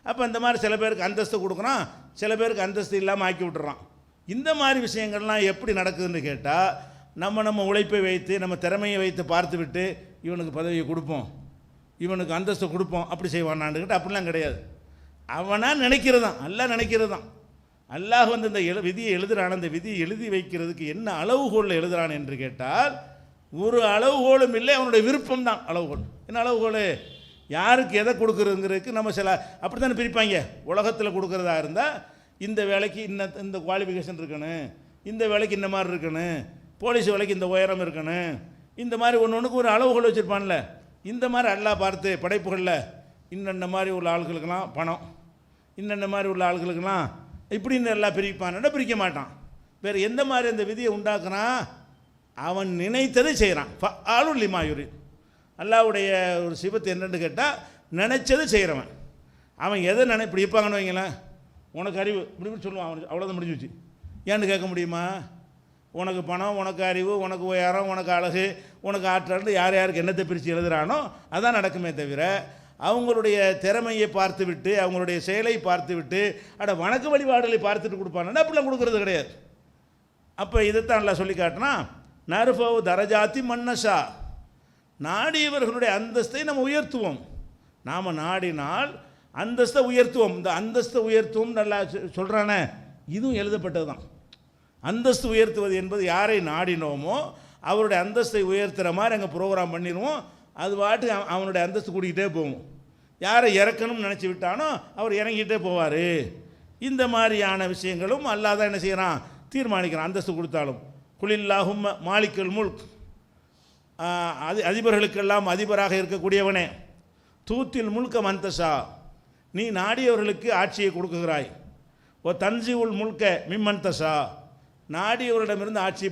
அப்போ இந்த மாதிரி சில பேருக்கு அந்தஸ்து கொடுக்குறான், சில பேருக்கு அந்தஸ்து இல்லாமல் ஆக்கி விட்டுறான். இந்த மாதிரி விஷயங்கள்லாம் எப்படி நடக்குதுன்னு கேட்டால், நம்ம உழைப்பை வைத்து நம்ம திறமையை வைத்து பார்த்து விட்டு இவனுக்கு பதவியை கொடுப்போம், இவனுக்கு அந்தஸ்து கொடுப்போம் அப்படி செய்வானான்னு கேட்டால் அப்படிலாம் கிடையாது. அவனாக நினைக்கிறது தான், அல்லாஹ் நினைக்கிறது தான். அல்லாஹ் வந்து இந்த விதியை எழுதுகிறான். அந்த விதியை எழுதி வைக்கிறதுக்கு என்ன அளவுகோலில் எழுதுகிறான் என்று கேட்டால், ஒரு அளவுகோலும் இல்லை, அவனுடைய விருப்பம் தான் அளவுகோல். என்ன அளவுகோல்? யாருக்கு எதை கொடுக்குறதுங்கிறதுக்கு நம்ம சில அப்படி தானே பிரிப்பாங்க. உலகத்தில் கொடுக்குறதா இருந்தால் இந்த வேலைக்கு இந்த குவாலிஃபிகேஷன் இருக்கணும், இந்த வேலைக்கு இந்த மாதிரி இருக்கணும், போலீஸ் வேலைக்கு இந்த உயரம் இருக்கணும், இந்த மாதிரி ஒன்று ஒன்றுக்கு ஒரு அளவுகோல் வச்சுருப்பான்ல. இந்த மாதிரி அல்லாஹ் பார்த்து படைப்புகளில் இன்னென்ன மாதிரி உள்ள ஆள்களுக்கெல்லாம் பணம், இன்னென்ன மாதிரி உள்ள ஆள்களுக்கெல்லாம் இப்படின்னு எல்லாம் பிரிப்பான்னா பிரிக்க மாட்டான். வேறு எந்த மாதிரி அந்த விதியை உண்டாக்குறான்? அவன் நினைத்ததை செய்கிறான். ஆளும் லிமாயுரி. அல்லாஹ்வுடைய ஒரு சிபத்து என்னன்னு கேட்டால் நினைச்சது செய்கிறவன். அவன் எதை இப்படி இருப்பாங்கன்னு வைங்களேன், உனக்கு அறிவு இப்படி சொல்லுவான், அவனுக்கு அவ்வளோதான் முடிஞ்சிச்சு. ஏன்னு கேட்க முடியுமா? உனக்கு பணம், உனக்கு அறிவு, உனக்கு உயரம், உனக்கு அழகு, உனக்கு ஆற்றல், யார் யாருக்கு என்னத்தை பிரித்து எழுதுகிறானோ அதான் நடக்குமே தவிர அவங்களுடைய திறமையை பார்த்து விட்டு அவங்களுடைய செயலை பார்த்து விட்டு வணக்க வழிபாடுகளை பார்த்துட்டு கொடுப்பானா அப்படிலாம் கொடுக்கறது கிடையாது. அப்போ இதைத்தான் எல்லாம் சொல்லி காட்டினா, நர்ஃபவு தரஜாத்தி மன்னஷா, நாடியவர்களுடைய அந்தஸ்தை நம்ம உயர்த்துவோம். நாம் நாடினால் அந்தஸ்தை உயர்த்துவோம். இந்த அந்தஸ்தை உயர்த்துவோம் நல்லா சொல்கிறானே, இதுவும் எழுதப்பட்டது தான். அந்தஸ்து உயர்த்துவது என்பது யாரை நாடினோமோ அவருடைய அந்தஸ்தை உயர்த்துகிற மாதிரி அங்கே ப்ரோக்ராம் பண்ணிடுவோம். அது பாட்டு அவனுடைய அந்தஸ்து கூட்டிகிட்டே போவோம். யாரை இறக்கணும்னு நினச்சி விட்டானோ அவர் இறங்கிட்டே போவார். இந்த மாதிரியான விஷயங்களும் அல்லாஹ் தான் என்ன செய்கிறான், தீர்மானிக்கிறான். அந்தஸ்து கொடுத்தாலும் குலில்லாஹும் மாலிக்குல் முல்க், அதிபர்களுக்கெல்லாம் அதிபராக இருக்கக்கூடியவனே, தூத்தில் முல்க மந்தஷா, நீ நாடியவர்களுக்கு ஆட்சியை கொடுக்குகிறாய். ஓ தன்சிவுல் முல்க மிம்மந்தஷா, நாடியவரிடமிருந்து ஆட்சியை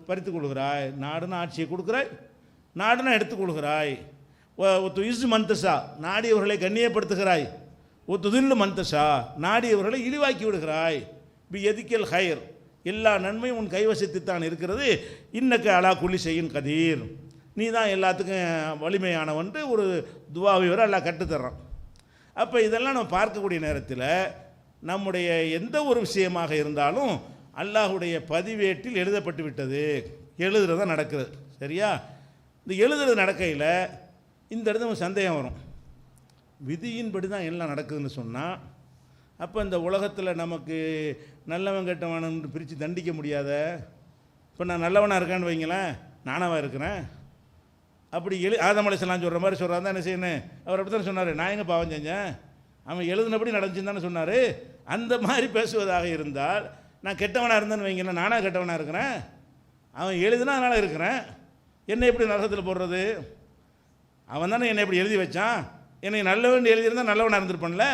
பறித்து கொள்கிறாய். நாடுனா ஆட்சியை கொடுக்குறாய், நாடுனா எடுத்துக் கொள்கிறாய். ஒத்து இசு மந்தஷா, நாடியவர்களை கண்ணியப்படுத்துகிறாய். ஒத்துதில்லு மந்தஷா, நாடியவர்களை இழிவாக்கி விடுகிறாய். பி எதிக்கல் ஹைர், எல்லா நன்மையும் உன் கைவசத்துத்தான் இருக்கிறது. இன்னக்கு அலா குல்லி ஷைஇன் கதீர், நீ தான் எல்லாத்துக்கும் வலிமையானவன்ட்டு ஒரு துவாவை வர எல்லாம் கற்றுத்தர்றான். அப்போ இதெல்லாம் நம்ம பார்க்கக்கூடிய நேரத்தில் நம்முடைய எந்த ஒரு விஷயமாக இருந்தாலும் அல்லாஹுடைய பதிவேட்டில் எழுதப்பட்டு விட்டது. எழுதுறது தான் நடக்குது. சரியா? இந்த எழுதுறது நடக்கையில் இந்த இடத்துல ஒரு சந்தேகம் வரும். விதியின்படி தான் எல்லாம் நடக்குதுன்னு சொன்னால், அப்போ இந்த உலகத்தில் நமக்கு நல்லவன் கெட்டவனு பிரித்து தண்டிக்க முடியாத. இப்போ நான் நல்லவனாக இருக்கான்னு வைங்களேன், நானாவாக இருக்கிறேன். அப்படி ஆதம் அலைஹிஸ்ஸலாம் சொல்கிற மாதிரி சொல்கிறான் தான் என்ன செய்யணும்? அவர் அப்படி தானே சொன்னார், நான் எங்கே பாவம் செஞ்சேன், அவன் எழுதுனபடி நடந்துச்சுன்னு தானே சொன்னார். அந்த மாதிரி பேசுவதாக இருந்தால் நான் கெட்டவனாக இருந்தேன்னு வைங்களேன், நானாக கெட்டவனாக இருக்கிறேன், அவன் எழுதுனா அதனால் இருக்கிறேன், என்னை எப்படி நரகத்தில் போடுறது? அவன் தானே என்னை எப்படி எழுதி வச்சான், என்னை நல்லவன் எழுதியிருந்தால் நல்லவனாக இருந்திருப்பான்ல.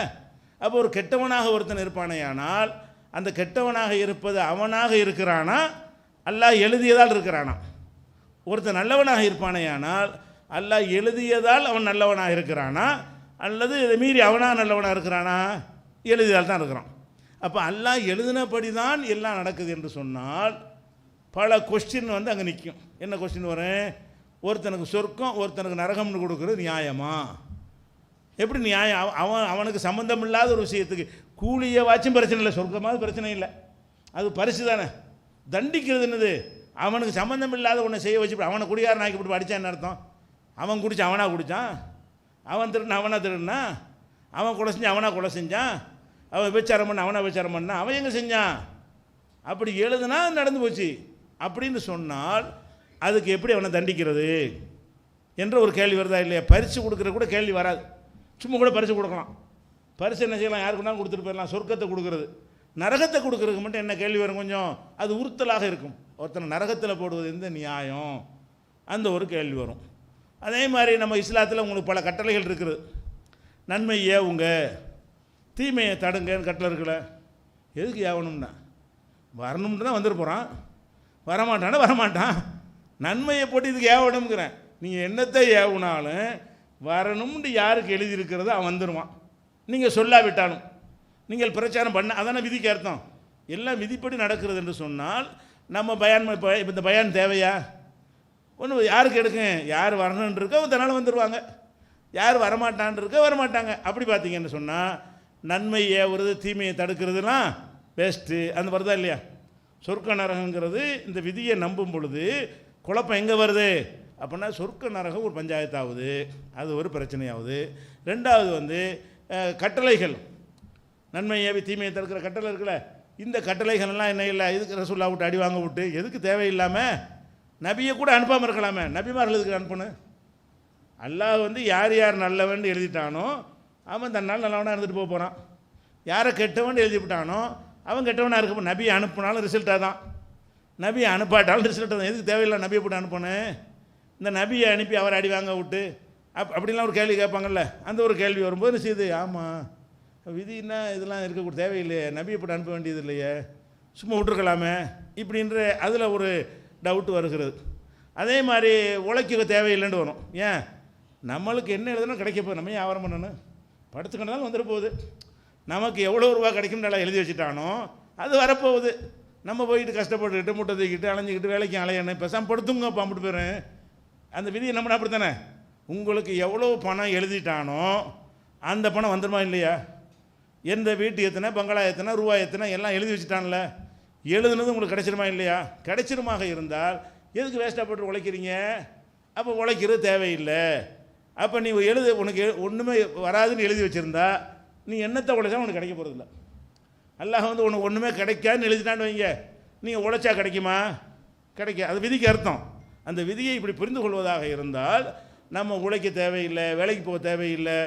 அப்போ ஒரு கெட்டவனாக ஒருத்தன் இருப்பானேயானால் அந்த கெட்டவனாக இருப்பது அவனாக இருக்கிறானா அல்லாஹ் எழுதியதால் இருக்கிறானா? ஒருத்தன் நல்லவனாக இருப்பானேயானால் அல்லாஹ் எழுதியதால் அவன் நல்லவனாக இருக்கிறானா, அல்லது இதை மீறி அவனாக நல்லவனாக இருக்கிறானா? எழுதியதால் தான் இருக்கிறான். அப்போ அல்லாஹ் எழுதினபடி தான் எல்லாம் நடக்குது என்று சொன்னால் பல கொஸ்டின் அங்கே நிற்கும். என்ன கொஸ்டின் வரும்? ஒருத்தனுக்கு சொர்க்கம் ஒருத்தனுக்கு நரகம்னு கொடுக்குறது நியாயமா? எப்படி நியாயம்? அவனுக்கு சம்மந்தம் இல்லாத ஒரு விஷயத்துக்கு கூலியை வாச்சும் பிரச்சனை இல்லை, சொர்க்கமாவது பிரச்சனை இல்லை, அது பரிசு தானே. தண்டிக்கிறது என்னது? அவனுக்கு சம்மந்தம் இல்லாத ஒன்றை செய்ய வச்சு அவனை குடியாரன் ஆக்கி போட்டு அடித்தான் என்ன அர்த்தம்? அவன் குடிச்சு அவனாக குடித்தான், அவன் திருடினா அவனாக திருடினா, அவன் கொலை செஞ்சான் அவனாக கொலை செஞ்சான், அவன் விபச்சாரம் பண்ண அவனாக விபச்சாரம் பண்ணான், அவன் எங்கே செஞ்சான்? அப்படி எழுதுனா நடந்து போச்சு அப்படின்னு சொன்னால் அதுக்கு எப்படி அவனை தண்டிக்கிறது என்ற ஒரு கேள்வி வருதா இல்லையா? பரிசு கொடுக்குற கூட கேள்வி வராது. சும்மா கூட பரிசு கொடுக்கலாம். பரிசு என்ன செய்யலாம்? யாருக்குன்னா கொடுத்துட்டு போயிடலாம். சொர்க்கத்தை கொடுக்குறது, நரகத்தை கொடுக்குறதுக்கு மட்டும் என்ன கேள்வி வரும்? கொஞ்சம் அது உறுத்தலாக இருக்கும். ஒருத்தனை நரகத்தில் போடுவது எந்த நியாயம்? அந்த ஒரு கேள்வி வரும். அதே மாதிரி நம்ம இஸ்லாத்தில் உங்களுக்கு பல கட்டளைகள் இருக்குது. நன்மை ஏவுங்க, தீமையை தடுங்கன்னு கட்டளை இருக்குல்ல. எதுக்கு ஏவணும்னா வரணும்னு தான் வந்துட்டு போகிறான், வரமாட்டானா வரமாட்டான். நன்மையை போட்டு இதுக்கு ஏவணுங்கிறேன். நீங்கள் என்னத்தை ஏவுனாலும் வரணும்னு யாருக்கு எழுதியிருக்கிறதோ அவன் வந்துடுவான். நீங்கள் சொல்லாவிட்டாலும் நீங்கள் பிரச்சாரம் பண்ண அதான விதிக்கு அர்த்தம். எல்லாம் விதிப்படி நடக்கிறது என்று சொன்னால் நம்ம பயான் இப்போ இந்த பயான் தேவையா? ஒன்று யாருக்கு எடுக்கும்? யார் வரணுன்னு இருக்கோ அதனால் வந்துடுவாங்க, யார் வரமாட்டான் இருக்கோ வரமாட்டாங்க. அப்படி பார்த்தீங்கன்னு சொன்னால் நன்மை ஏவுறது தீமையை தடுக்கிறதுலாம் பெஸ்ட்டு. அந்த வருதா இல்லையா? சொர்க்க நரகங்கிறது இந்த விதியை நம்பும் பொழுது குழப்பம் எங்கே வருது அப்படின்னா சொர்க்க நரகம் ஒரு பஞ்சாயத்தாகுது, அது ஒரு பிரச்சனையாகுது. ரெண்டாவது கட்டளைகள், நன்மை ஏவி தீமையை தடுக்கிற கட்டளை இருக்குல்ல, இந்த கட்டளைகள்லாம் என்ன இல்லை, இதுக்கு ரசூல்லா விட்டு அடி வாங்க விட்டு எதுக்கு தேவையில்லாமல் நபியை கூட அனுப்பாமல் இருக்கலாமே, நபிமார்களுக்கு அனுப்பணும். அல்லாஹ் வந்து யார் யார் நல்லவன் எழுதிட்டானோ அவன் தன்னால் நல்லவனாக இருந்துட்டு போக போகிறான். யாரை கெட்டவன் எழுதிவிட்டானோ அவன் கெட்டவனாக இருக்க. நபியை அனுப்புனாலும் ரிசல்ட்டாக தான், நபியை அனுப்பாட்டாலும் ரிசல்ட்டாக தான். எதுக்கு தேவையில்லை நபியை போட்டு அனுப்பணும்? இந்த நபியை அனுப்பி அவர் அடி வாங்க விட்டு அப்படிலாம் ஒரு கேள்வி கேட்பாங்கல்ல, அந்த ஒரு கேள்வி வரும்போது செய்யுது. ஆமாம், விதின்னா இதெல்லாம் இருக்கக்கூட தேவையில்லையே, நபியை போட்டு அனுப்ப வேண்டியது இல்லையே, சும்மா விட்டுருக்கலாமே இப்படின்ற அதில் ஒரு டவுட்டு வருகிறது. அதே மாதிரி உழைக்க தேவையில்லைன்னு வரும். ஏன், நம்மளுக்கு என்ன எழுதுனா கிடைக்க போகுது, நம்ம ஏன் வியாபாரம் பண்ணணும்? படுத்துக்கிட்டாலும் வந்துட போகுது. நமக்கு எவ்வளோ ரூபா கிடைக்கும்னு நல்லா எழுதி வச்சுட்டானோ அது வரப்போகுது. நம்ம போயிட்டு கஷ்டப்பட்டுக்கிட்டு முட்டை தூக்கிட்டு அலைஞ்சிக்கிட்டு வேலைக்கு அலையணும், பேசாமல் படுத்துங்க பாம்பிட்டு போயிடும். அந்த விதியை நம்ம அப்படி தானே, உங்களுக்கு எவ்வளோ பணம் எழுதிட்டானோ அந்த பணம் வந்துடுமா இல்லையா? எந்த வீட்டு எத்தனை, பங்களா எத்தனை, ரூபா எத்தனை எல்லாம் எழுதி வச்சுட்டான்ல, எழுதுனது உங்களுக்கு கிடைச்சிருமா இல்லையா? கிடைச்சிருமாக இருந்தால் எதுக்கு வேஸ்ட்டாக போட்டு உழைக்கிறீங்க? அப்போ உழைக்கிறது தேவையில்லை. அப்போ நீ உனக்கு ஒன்றுமே வராதுன்னு எழுதி வச்சுருந்தா நீ என்னத்தை உழைச்சா உனக்கு கிடைக்க போகிறதில்ல. அல்லாஹ் வந்து உனக்கு ஒன்றுமே கிடைக்காதுன்னு எழுதிட்டான்னு வைங்க, நீங்கள் உழைச்சா கிடைக்குமா? கிடைக்க. அது விதிக்கு அர்த்தம். அந்த விதியை இப்படி புரிந்து கொள்வதாக இருந்தால் நம்ம உழைக்க தேவையில்லை, வேலைக்கு போக தேவையில்லை,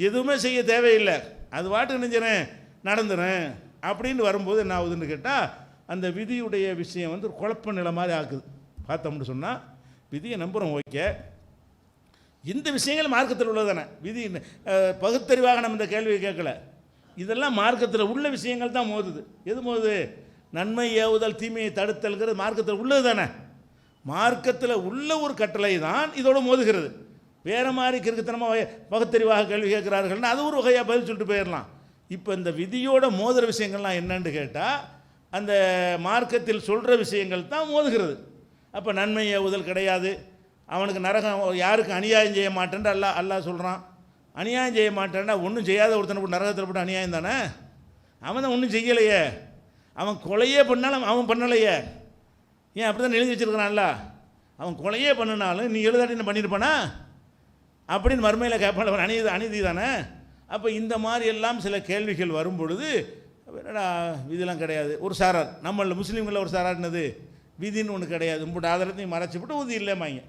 எதுவுமே செய்ய தேவையில்லை, அது வாட்டுக்கு நெஞ்சிறேன் நடந்துறேன் அப்படின்னு வரும்போது என்ன ஆகுதுன்னு கேட்டால் அந்த விதியுடைய விஷயம் வந்து குழப்ப நிலை மாதிரி ஆக்குது. பார்த்தோம்னு சொன்னால் விதியை நம்புகிறோம், ஓகே, இந்த விஷயங்கள் மார்க்கத்தில் உள்ளது தானே. விதி பகுத்தறிவாக நம்ம இந்த கேள்வியை கேட்கல, இதெல்லாம் மார்க்கத்தில் உள்ள விஷயங்கள் தான் மோதுது. எது மோதுது? நன்மை ஏவுதல் தீமையை தடுத்தல்கிறது மார்க்கத்தில் உள்ளது தானே. மார்க்கத்தில் உள்ள ஒரு கட்டளை தான் இதோடு மோதுகிறது. வேறு மாதிரி கிறுக்குத்தனமாக பகுத்தறிவாக கேள்வி கேட்குறார்கள்னா அது ஒரு வகையாக பதில் சொல்லிட்டு போயிடலாம். இப்போ இந்த விதியோட மோதுகிற விஷயங்கள்லாம் என்னன்னு கேட்டால் அந்த மார்க்கத்தில் சொல்கிற விஷயங்கள் தான் மோதுகிறது. அப்போ நன்மை ஏவுதல் கிடையாது, அவனுக்கு நரகம், யாருக்கு அநியாயம் செய்ய மாட்டேன்ட்டு அல்லாஹ் சொல்கிறான். அநியாயம் செய்ய மாட்டேன்னா ஒன்றும் செய்யாத ஒருத்தனை போட்டு நரகத்தில் போட்டு அநியாயம் தானே. அவன் தான் ஒன்றும் செய்யலையே, அவன் கொலையே பண்ணாலும் அவன் பண்ணலையே. ஏன் அப்படி தான் எழுதி வச்சுருக்கிறான்ல, அவன் கொலையே பண்ணினாலும் நீ எழுதாட்டி என்ன பண்ணியிருப்பானா அப்படின்னு மறுமையில் கேட்பான். அவன் அநீதி தானே. அப்போ இந்த மாதிரி எல்லாம் சில கேள்விகள் வரும் பொழுது என்னடா விதிலாம் கிடையாது. ஒரு சாரார் நம்மள முஸ்லீம்களில் ஒரு சாரார் என்னது, விதின்னு ஒன்று கிடையாது, உங்களோட ஆதாரத்தையும் மறைச்சிவிட்டு உறுதி இல்லைமாங்க.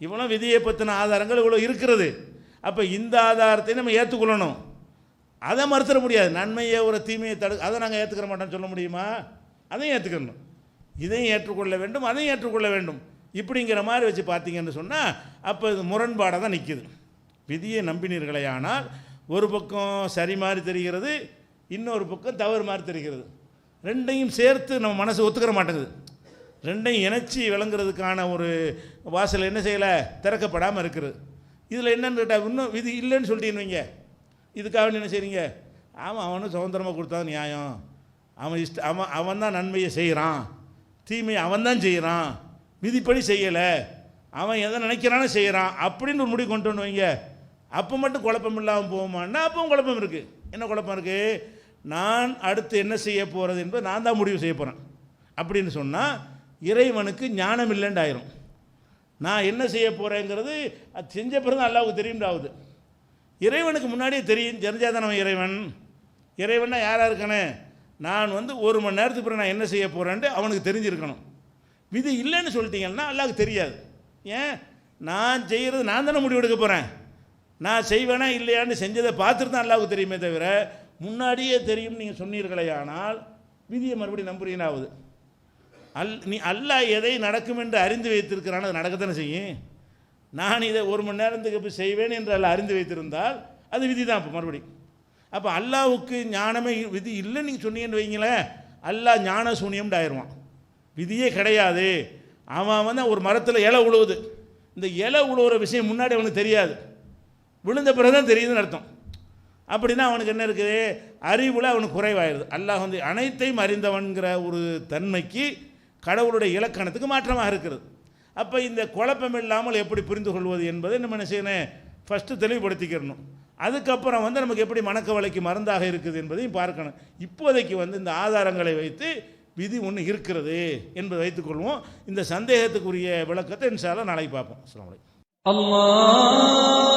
இவ்வளோ விதியை பற்றின ஆதாரங்கள் இவ்வளோ இருக்கிறது. அப்போ இந்த ஆதாரத்தை நம்ம ஏற்றுக்கொள்ளணும், அதை மறுத்துட முடியாது. நன்மையை ஒரு தீமையை அதை நாங்கள் ஏற்றுக்கிற மாட்டோம்னு சொல்ல முடியுமா? அதையும் ஏற்றுக்கணும், இதையும் ஏற்றுக்கொள்ள வேண்டும், அதையும் ஏற்றுக்கொள்ள வேண்டும். இப்படிங்கிற மாதிரி வச்சு பார்த்தீங்கன்னு சொன்னால் அப்போ இது முரண்பாடாக தான் நிற்கிது. விதியை நம்பினீர்களே ஆனால் ஒரு பக்கம் சரி மாதிரி தெரிகிறது, இன்னொரு பக்கம் தவறு மாதிரி தெரிகிறது. ரெண்டையும் சேர்த்து நம்ம மனசு ஒத்துக்கிற மாட்டேங்குது. ரெண்டையும் இணைச்சி விளங்குறதுக்கான ஒரு வாசல் என்ன செய்யலை, திறக்கப்படாமல் இருக்குது. இதில் என்னன்னு கேட்டால் இன்னும் விதி இல்லைன்னு சொல்லிட்டீங்க வைங்க, இதுக்காக என்ன செய்கிறீங்க? ஆமாம், அவனும் சுதந்திரமாக கொடுத்தா நியாயம், அவன் தான் நன்மையை செய்கிறான், தீமையை அவன் தான் செய்கிறான், விதிப்படி செய்யலை, அவன் எதை நினைக்கிறானோ செய்கிறான் அப்படின்னு ஒரு முடிவு கொண்டு வந்து வைங்க. அப்போ மட்டும் குழப்பம் இல்லாமல் போகுமான்னா அப்பவும் குழப்பம் இருக்குது. என்ன குழப்பம் இருக்குது? நான் அடுத்து என்ன செய்ய போகிறது என்பது நான் தான் முடிவு செய்ய போகிறேன் அப்படின்னு சொன்னால் இறைவனுக்கு ஞானம் இல்லைன்னு ஆயிரும். நான் என்ன செய்ய போகிறேங்கிறது அது செஞ்ச பிறகு அல்லாவுக்கு தெரியும்டாவுது. இறைவனுக்கு முன்னாடியே தெரிஞ்சால் தான் அவன் இறைவன். இறைவன்னா யாராக இருக்கானே, நான் வந்து 1 மணி நேரத்துக்கு பிறகு நான் என்ன செய்ய போகிறேன்ட்டு அவனுக்கு தெரிஞ்சிருக்கணும். விதி இல்லைன்னு சொல்லிட்டீங்கன்னா அல்லாவுக்கு தெரியாது. ஏன்? நான் செய்கிறது நான் தானே முடிவு எடுக்க போகிறேன். நான் செய்வேனா இல்லையான்னு செஞ்சதை பார்த்துட்டு தான் அல்லாவுக்கு தெரியுமே தவிர முன்னாடியே தெரியும் நீங்கள் சொன்னீர்களே. ஆனால் விதியை மறுபடியும் நம்புறீங்கன்னாவது நீ அல்லாஹ் எதை நடக்கும் என்று அறிந்து வைத்திருக்கிறான், அது நடக்கத்தானே செய்யும். நான் இதை 1 மணி நேரத்துக்கு போய் செய்வேன் என்று அல்லாஹ் அறிந்து வைத்திருந்தால் அது விதி தான். இப்போ மறுபடியும் அப்போ அல்லாவுக்கு ஞானமே விதி இல்லைன்னு நீங்கள் சொன்னீங்கன்னு வைங்களேன், அல்லாஹ் ஞான சூனியம்னு ஆயிடுவான். விதியே கிடையாது. அவன் வந்து ஒரு மரத்தில் இலை உழுவுது, இந்த இலை உழுவுற விஷயம் முன்னாடி அவனுக்கு தெரியாது, விழுந்த பிறகு தான் தெரியுதுன்னு அர்த்தம். அப்படின்னா அவனுக்கு என்ன இருக்குது, அறிவில் அவனுக்கு குறைவாயிருது. அல்லாஹ் வந்து அனைத்தையும் அறிந்தவன்கிற ஒரு தன்மைக்கு கடவுளுடைய இலக்கணத்துக்கு மாற்றமாக இருக்கிறது. அப்போ இந்த குழப்பம் இல்லாமல் எப்படி புரிந்து கொள்வது என்பதை நம்ம என்ன செய்யணும், ஃபஸ்ட்டு தெளிவுபடுத்திக்கிறணும். அதுக்கப்புறம் வந்து நமக்கு எப்படி மணக்கவலைக்கு மருந்தாக இருக்குது என்பதையும் பார்க்கணும். இப்போதைக்கு வந்து இந்த ஆதாரங்களை வைத்து விதி ஒன்று இருக்கிறது என்பதை வைத்துக்கொள்வோம். இந்த சந்தேகத்துக்குரிய விளக்கத்தை இன்ஷா அல்லாஹ் நாளைக்கு பார்ப்போம். அஸ்ஸலாமு அலைக்கும். அல்லாஹ்